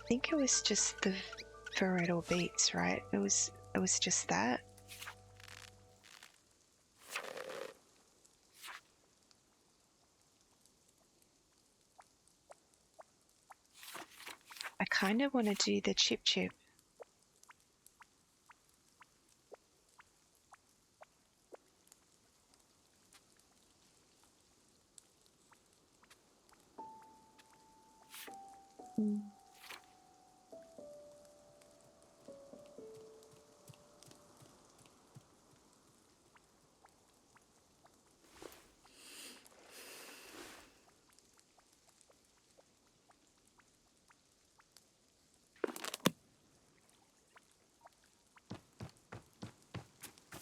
I think it was just the varietal beets, right? It was just that. I kind of want to do the chip chip.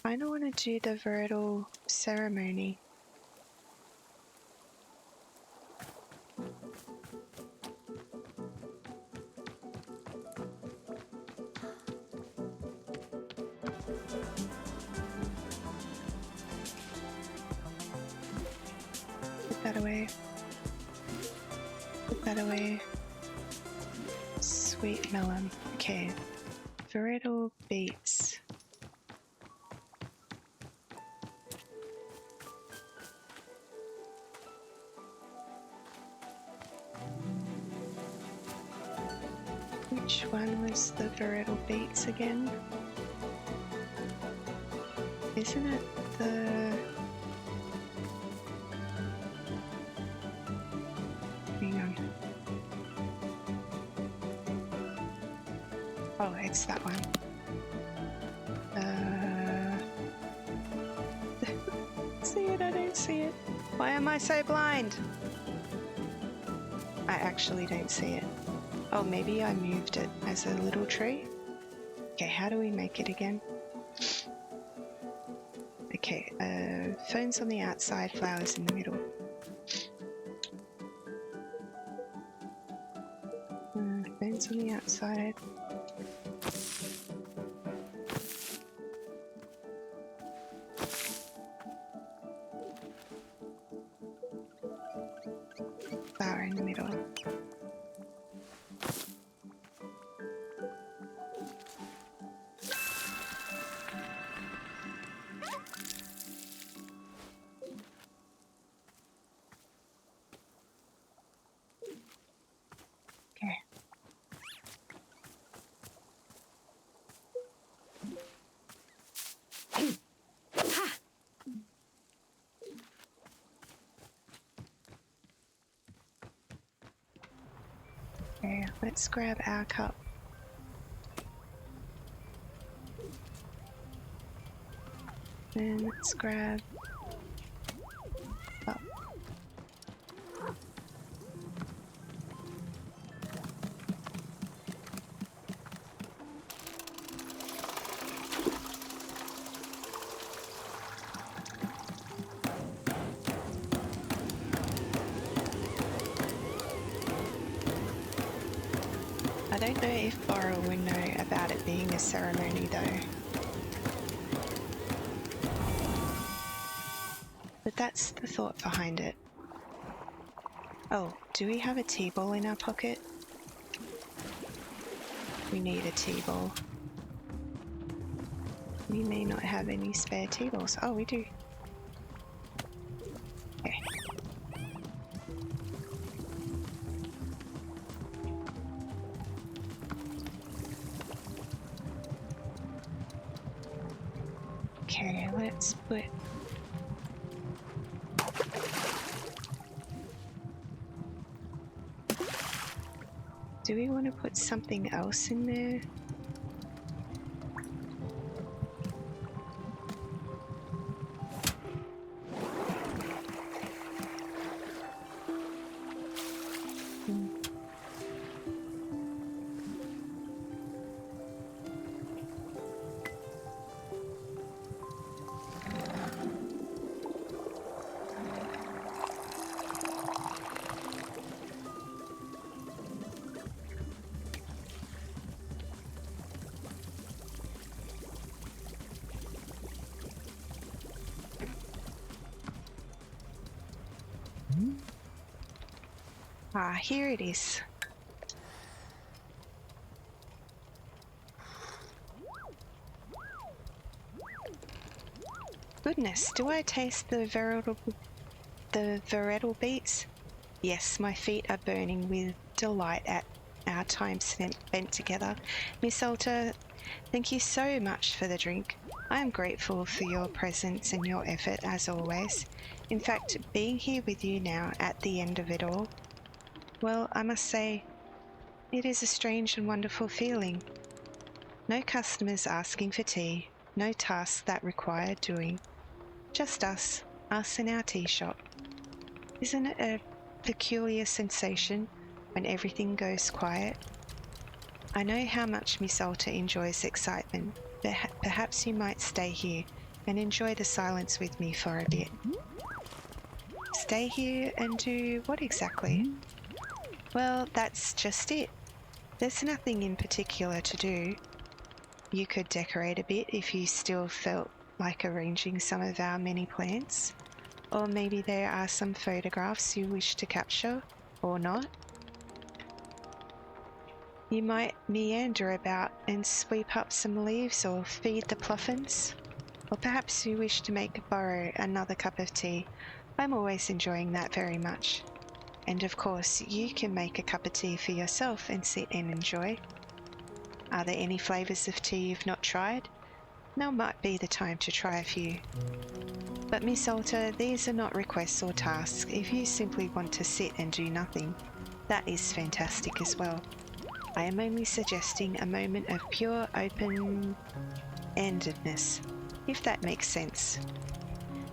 I don't want to do the varietal ceremony. Put that away. Put that away. Sweet melon. Okay. Varietal beets. Which one was the varietal beets again? Isn't it the... Hang on. Oh, it's that one. See it? I don't see it. Why am I so blind? I actually don't see it. Oh, maybe I moved it as a little tree. Okay, how do we make it again? Okay, ferns on the outside, flowers in the middle. Ferns on the outside. Flower in the middle. Okay. Okay, let's grab our cup. And let's grab... Oh. I don't know if Boro would know about it being a ceremony though. But that's the thought behind it. Oh, do we have a tea-ball in our pocket? We need a tea-ball. We may not have any spare tea-balls. Oh, we do. Okay. Okay, let's put... Do we want to put something else in there? Ah, here it is. Goodness, do I taste the veredal beets? Yes, my feet are burning with delight at our time spent together. Miss Alta, thank you so much for the drink. I am grateful for your presence and your effort as always. In fact, being here with you now at the end of it all, well, I must say, it is a strange and wonderful feeling. No customers asking for tea, no tasks that require doing. Just us in our tea shop. Isn't it a peculiar sensation when everything goes quiet? I know how much Miss Alta enjoys excitement, but perhaps you might stay here and enjoy the silence with me for a bit. Stay here and do what exactly? Well, that's just it. There's nothing in particular to do. You could decorate a bit if you still felt like arranging some of our many plants. Or maybe there are some photographs you wish to capture, or not. You might meander about and sweep up some leaves or feed the puffins. Or perhaps you wish to make Boro another cup of tea. I'm always enjoying that very much. And of course, you can make a cup of tea for yourself and sit and enjoy. Are there any flavours of tea you've not tried? Now might be the time to try a few. But Miss Alta, these are not requests or tasks. If you simply want to sit and do nothing, that is fantastic as well. I am only suggesting a moment of pure open-endedness, if that makes sense.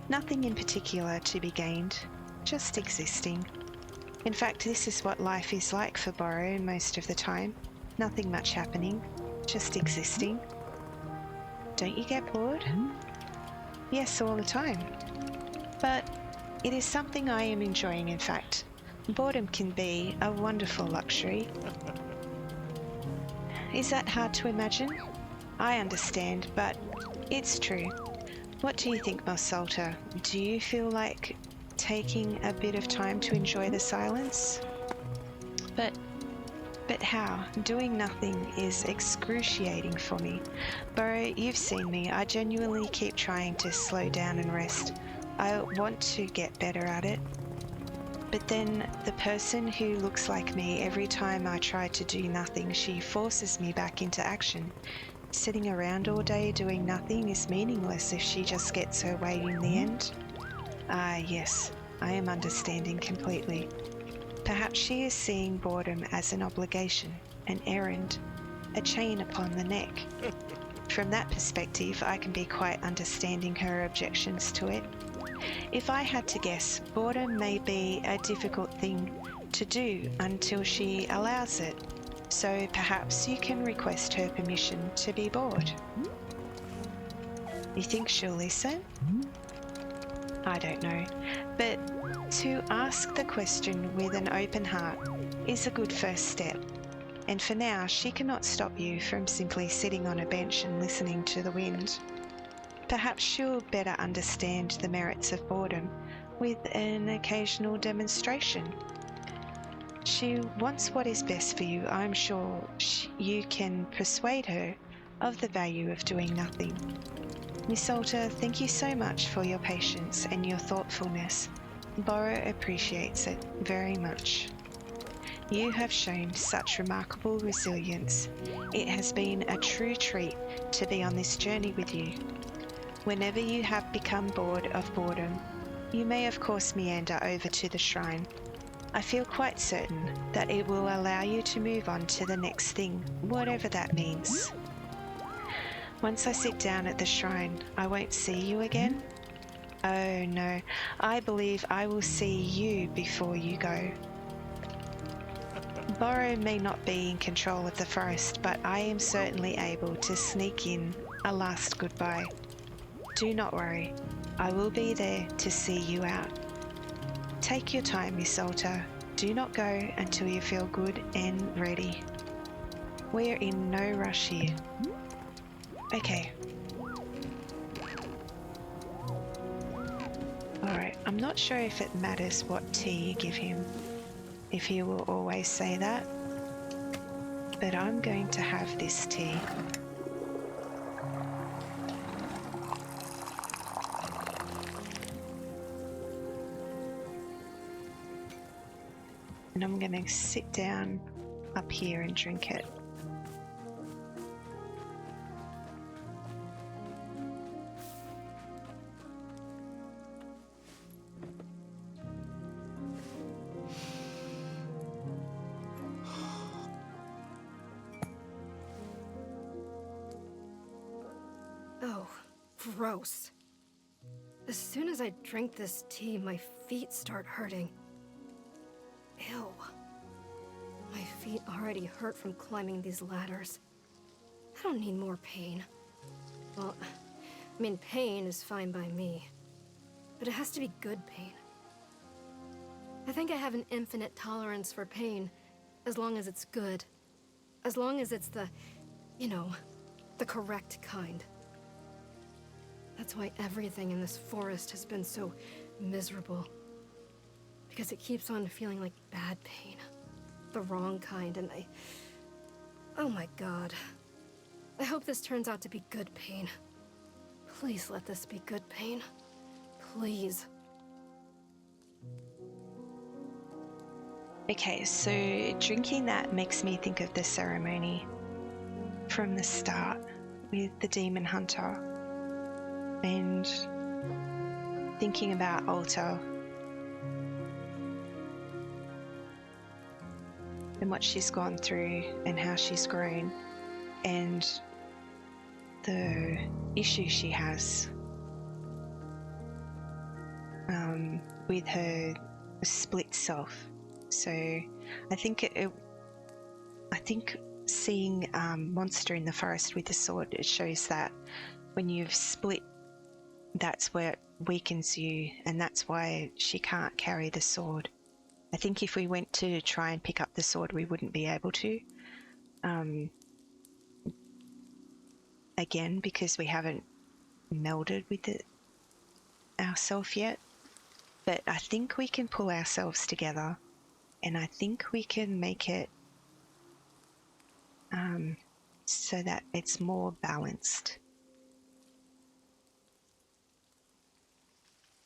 Nothing in particular to be gained, just existing. In fact, this is what life is like for Boro most of the time. Nothing much happening, just existing. Don't you get bored? Yes, all the time. But it is something I am enjoying, in fact. Boredom can be a wonderful luxury. Is that hard to imagine? I understand, but it's true. What do you think, Miss Alta? Do you feel like taking a bit of time to enjoy the silence? But how? Doing nothing is excruciating for me. Boro, you've seen me. I genuinely keep trying to slow down and rest. I want to get better at it. But then the person who looks like me, every time I try to do nothing, she forces me back into action. Sitting around all day doing nothing is meaningless if she just gets her way in the end. Ah, yes, I am understanding completely. Perhaps she is seeing boredom as an obligation, an errand, a chain upon the neck. From that perspective, I can be quite understanding her objections to it. If I had to guess, boredom may be a difficult thing to do until she allows it. So perhaps you can request her permission to be bored. You think she'll listen? I don't know, but to ask the question with an open heart is a good first step. And for now, she cannot stop you from simply sitting on a bench and listening to the wind. Perhaps she'll better understand the merits of boredom with an occasional demonstration. She wants what is best for you. I'm sure you can persuade her of the value of doing nothing. Miss Alta, thank you so much for your patience and your thoughtfulness. Boro appreciates it very much. You have shown such remarkable resilience. It has been a true treat to be on this journey with you. Whenever you have become bored of boredom, you may of course meander over to the shrine. I feel quite certain that it will allow you to move on to the next thing, whatever that means. Once I sit down at the shrine, I won't see you again? Oh no, I believe I will see you before you go. Boro may not be in control of the forest, but I am certainly able to sneak in a last goodbye. Do not worry, I will be there to see you out. Take your time, Miss Alta. Do not go until you feel good and ready. We are in no rush here. Okay. Alright, I'm not sure if it matters what tea you give him, if he will always say that, but I'm going to have this tea. And I'm going to sit down up here and drink it. Oh, gross. As soon as I drink this tea, my feet start hurting. Ew. My feet already hurt from climbing these ladders. I don't need more pain. Well, I mean, pain is fine by me. But it has to be good pain. I think I have an infinite tolerance for pain, as long as it's good. As long as it's the, you know, the correct kind. That's why everything in this forest has been so miserable. Because it keeps on feeling like bad pain. The wrong kind, and oh my god. I hope this turns out to be good pain. Please let this be good pain. Please. Okay, so drinking that makes me think of the ceremony from the start with the demon hunter. And thinking about Alta and what she's gone through and how she's grown and the issue she has with her split self. So I think I think seeing Monster in the forest with the sword, it shows that when you've split, that's where it weakens you, and that's why she can't carry the sword. I think if we went to try and pick up the sword, we wouldn't be able to. Again, because we haven't melded with it ourselves yet. But I think we can pull ourselves together, and I think we can make it so that it's more balanced.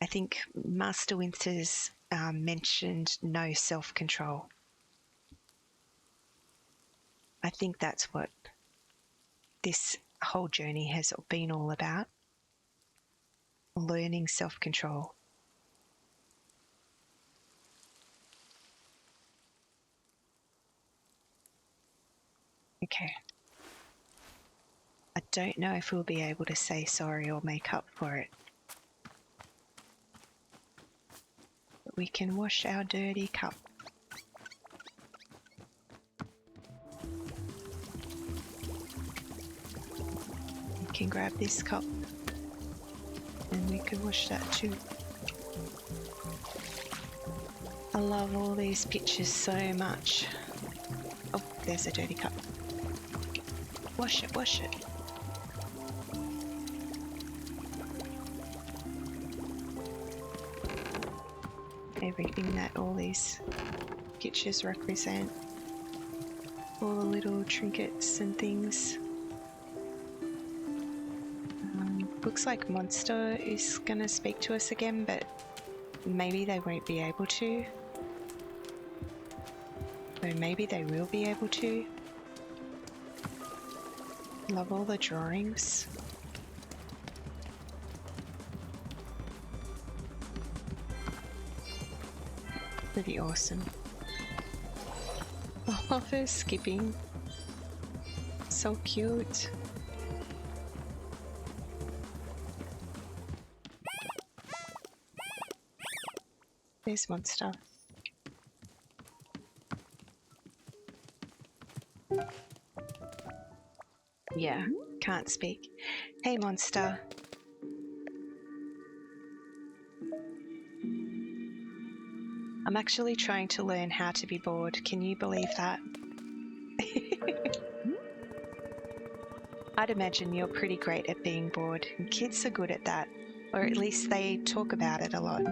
I think Master Winters mentioned no self-control. I think that's what this whole journey has been all about. Learning self-control. Okay. I don't know if we'll be able to say sorry or make up for it. But we can wash our dirty cup. We can grab this cup and we can wash that too. I love all these pictures so much. Oh, there's a dirty cup. Wash it, wash it. Everything that all these pictures represent. All the little trinkets and things. Looks like Monster is gonna speak to us again, but maybe they won't be able to. Or maybe they will be able to. Love all the drawings. Pretty awesome. Oh, they're skipping. So cute. There's Monster. Yeah, can't speak. Hey, Monster. I'm actually trying to learn how to be bored. Can you believe that? I'd imagine you're pretty great at being bored. And kids are good at that. Or at least they talk about it a lot.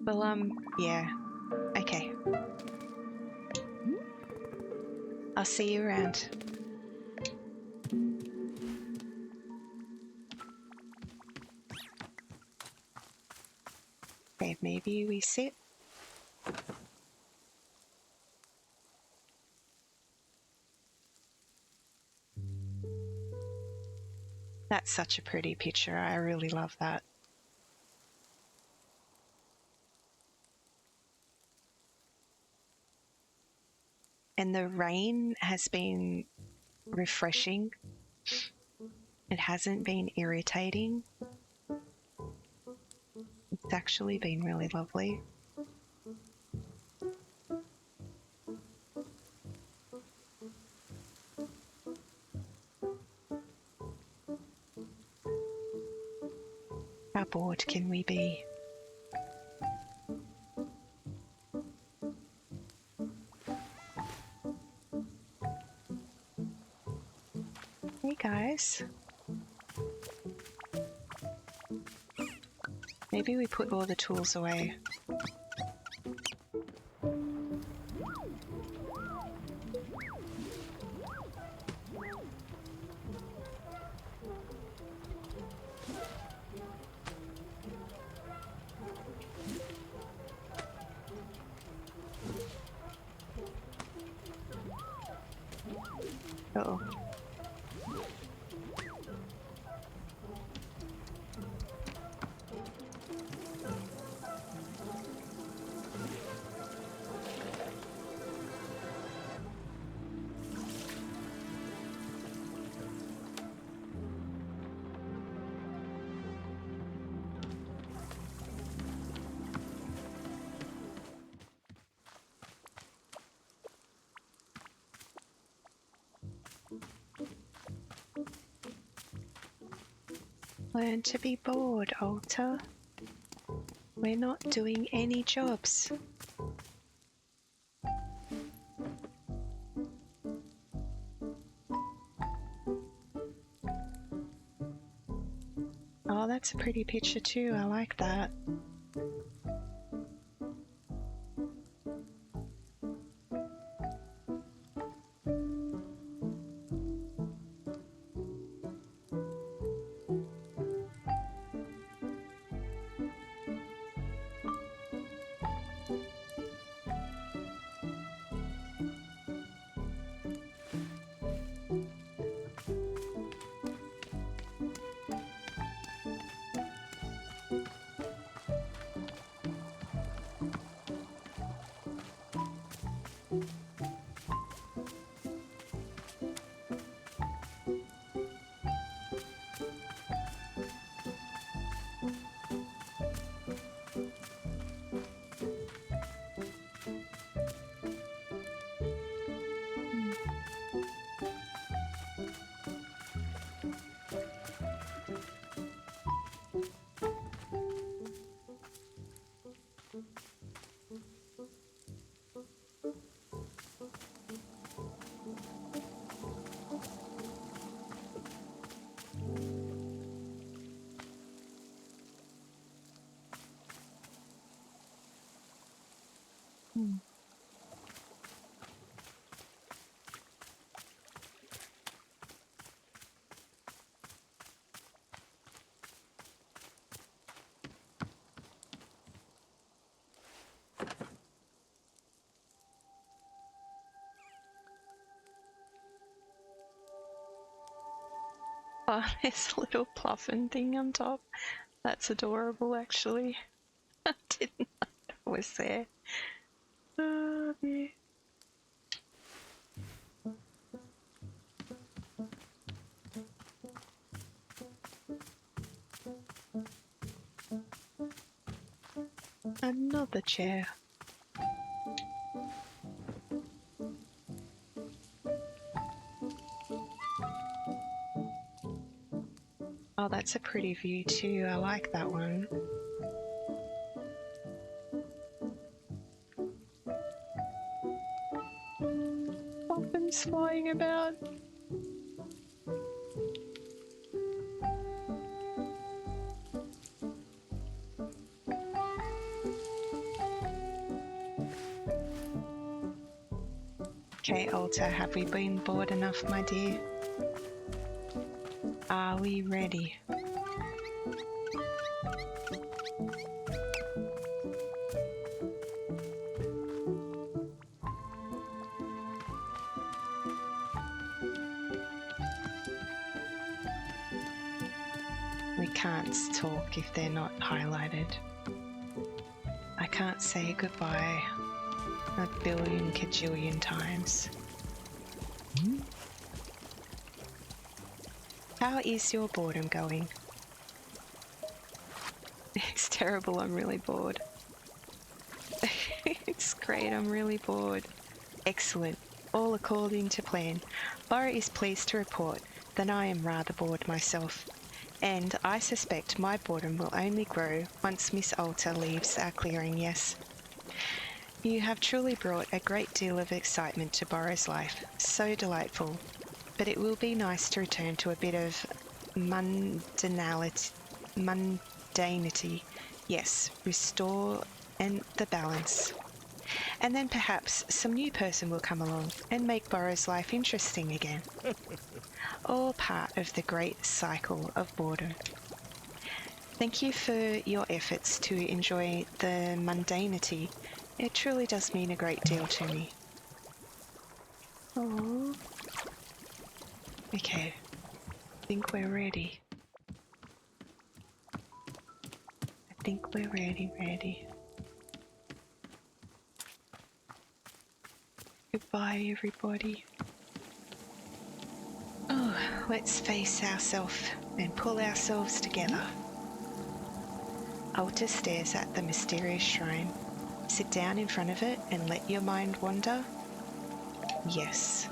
Well, yeah. Okay. I'll see you around. Okay, maybe we sit. That's such a pretty picture. I really love that. And the rain has been refreshing. It hasn't been irritating. It's actually been really lovely. How bored can we be? Hey guys. Maybe we put all the tools away. Uh-oh. Learn to be bored, Alta. We're not doing any jobs. Oh, that's a pretty picture too. I like that. Oh, there's a little puffin thing on top. That's adorable, actually. I didn't know it was there. Oh, yeah. Another chair. Oh, that's a pretty view too. I like that one. Puffins flying about. Okay, Alta, have we been bored enough, my dear? Are we ready? can't talk if they're not highlighted. I can't say goodbye a billion kajillion times. How is your boredom going? It's terrible, I'm really bored. It's great, I'm really bored. Excellent, all according to plan. Boro is pleased to report that I am rather bored myself, and I suspect my boredom will only grow once Miss Alta leaves our clearing, yes. You have truly brought a great deal of excitement to Boro's life, so delightful, but it will be nice to return to a bit of mundanity, yes, restore and the balance. And then perhaps some new person will come along and make Boro's life interesting again. All part of the great cycle of boredom. Thank you for your efforts to enjoy the mundanity. It truly does mean a great deal to me. Oh. Okay. I think we're ready. I think we're ready. Goodbye, everybody. Oh, let's face ourselves and pull ourselves together. Alta stares at the mysterious shrine. Sit down in front of it and let your mind wander? Yes.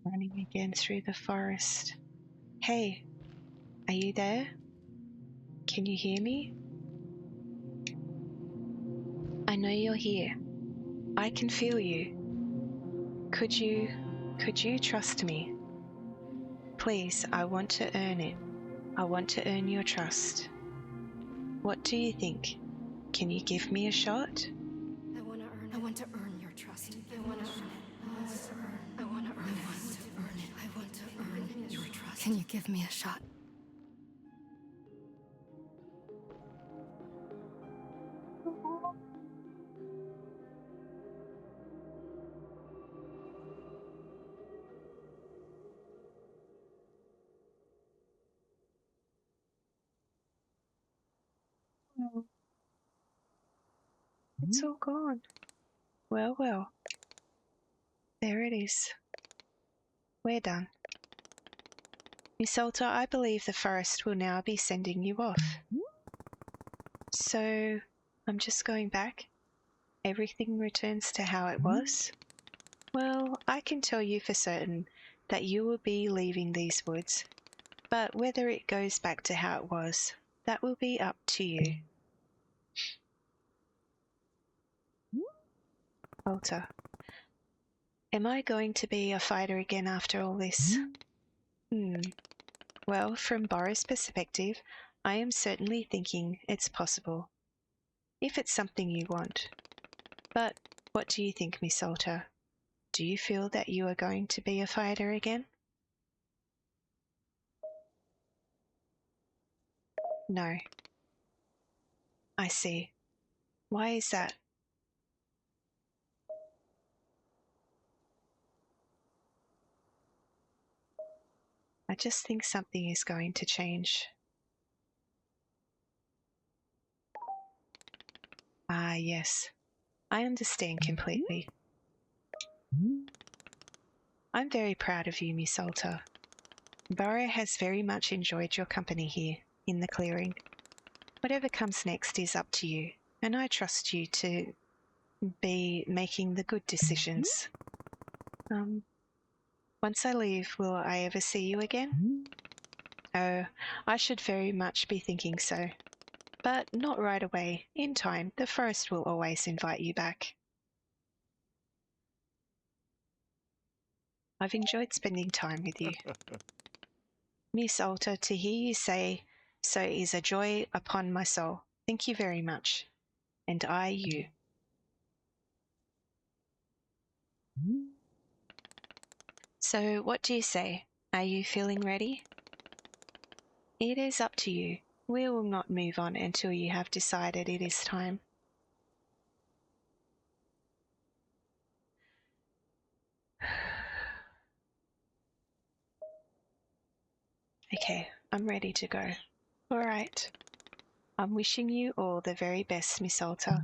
Running again through the forest. Hey, are you there? Can you hear me? I know you're here. I can feel you. Could you trust me? Please, I want to earn it. I want to earn your trust. What do you think? Can you give me a shot? I want to earn your trust. I want to earn it. I want to earn it. I want to earn your trust. Can you give me a shot? Oh, it's all gone. Well, well. There it is. We're done. Miss Alta, I believe the forest will now be sending you off. So, I'm just going back. Everything returns to how it was. Well, I can tell you for certain that you will be leaving these woods, but whether it goes back to how it was, that will be up to you. Alta, am I going to be a fighter again after all this? Well, from Boro's perspective, I am certainly thinking it's possible. If it's something you want. But what do you think, Miss Alta? Do you feel that you are going to be a fighter again? No. I see. Why is that? I just think something is going to change. Ah, yes. I understand completely. I'm very proud of you, Miss Alta. Boro has very much enjoyed your company here, in the clearing. Whatever comes next is up to you, and I trust you to be making the good decisions. Once I leave, will I ever see you again? Oh, I should very much be thinking so. But not right away. In time, the forest will always invite you back. I've enjoyed spending time with you. Miss Alta, to hear you say so is a joy upon my soul. Thank you very much. And I you. So what do you say? Are you feeling ready? It is up to you. We will not move on until you have decided it is time. Okay, I'm ready to go. All right. I'm wishing you all the very best, Miss Alta.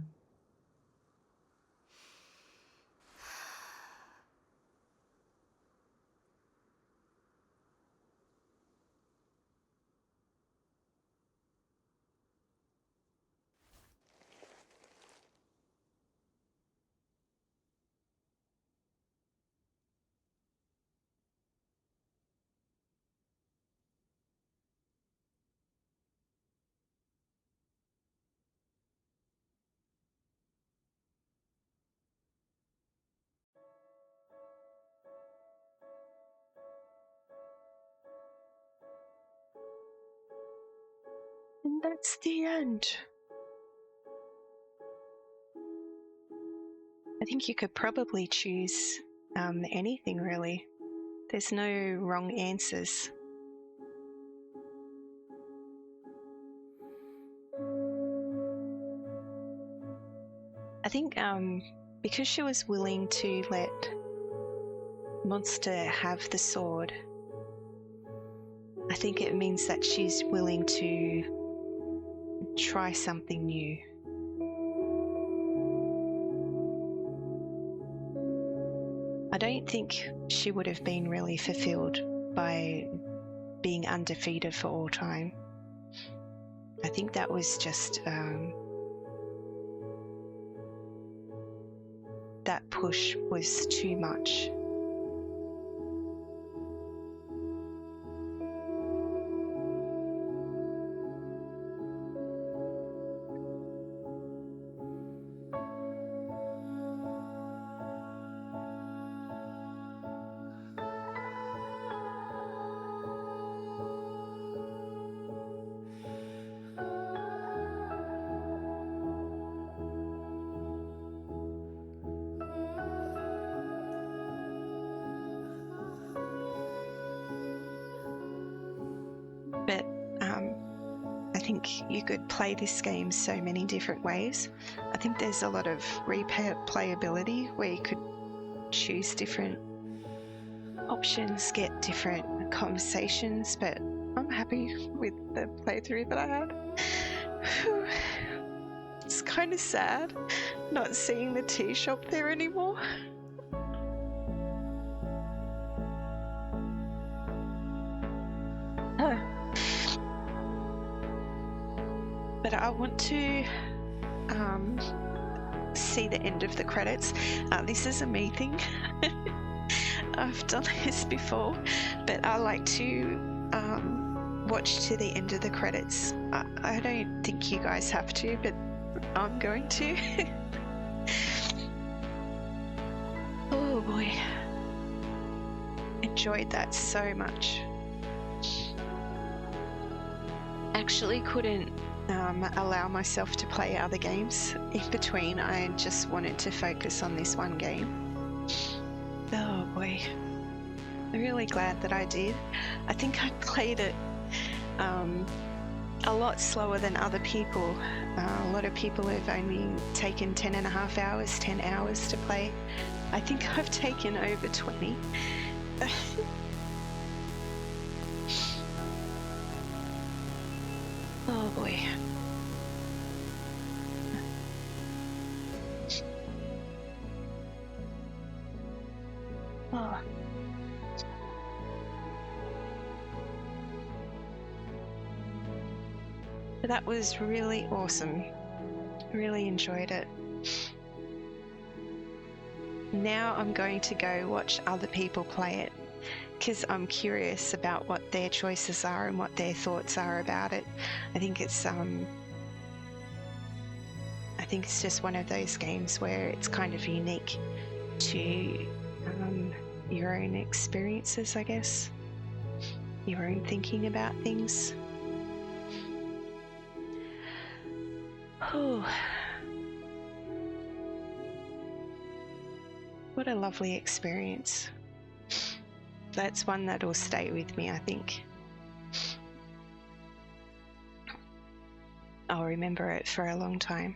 And that's the end. I think you could probably choose anything, really. There's no wrong answers. I think because she was willing to let Monster have the sword, I think it means that she's willing to try something new. I don't think she would have been really fulfilled by being undefeated for all time. I think that was just that push was too much. But I think you could play this game so many different ways. I think there's a lot of replayability where you could choose different options, get different conversations, but I'm happy with the playthrough that I had. It's kind of sad not seeing the tea shop there anymore. But I want to see the end of the credits. This is a me thing. I've done this before, but I like to watch to the end of the credits. I don't think you guys have to, but I'm going to. Oh boy. Enjoyed that so much. Actually couldn't allow myself to play other games in between. I just wanted to focus on this one game. Oh boy. I'm really glad that I did. I think I played it a lot slower than other people. A lot of people have only taken 10.5 hours, 10 hours to play. I think I've taken over 20. Oh boy. Oh. That was really awesome. Really enjoyed it. Now I'm going to go watch other people play it, because I'm curious about what their choices are and what their thoughts are about it. I think it's think it's just one of those games where it's kind of unique to your own experiences, I guess, your own thinking about things. Oh, what a lovely experience. That's one that'll stay with me, I think. I'll remember it for a long time.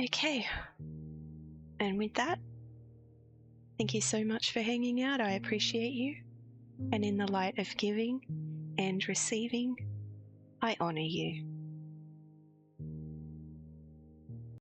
Okay, and with that, thank you so much for hanging out. I appreciate you. And in the light of giving and receiving, I honour you.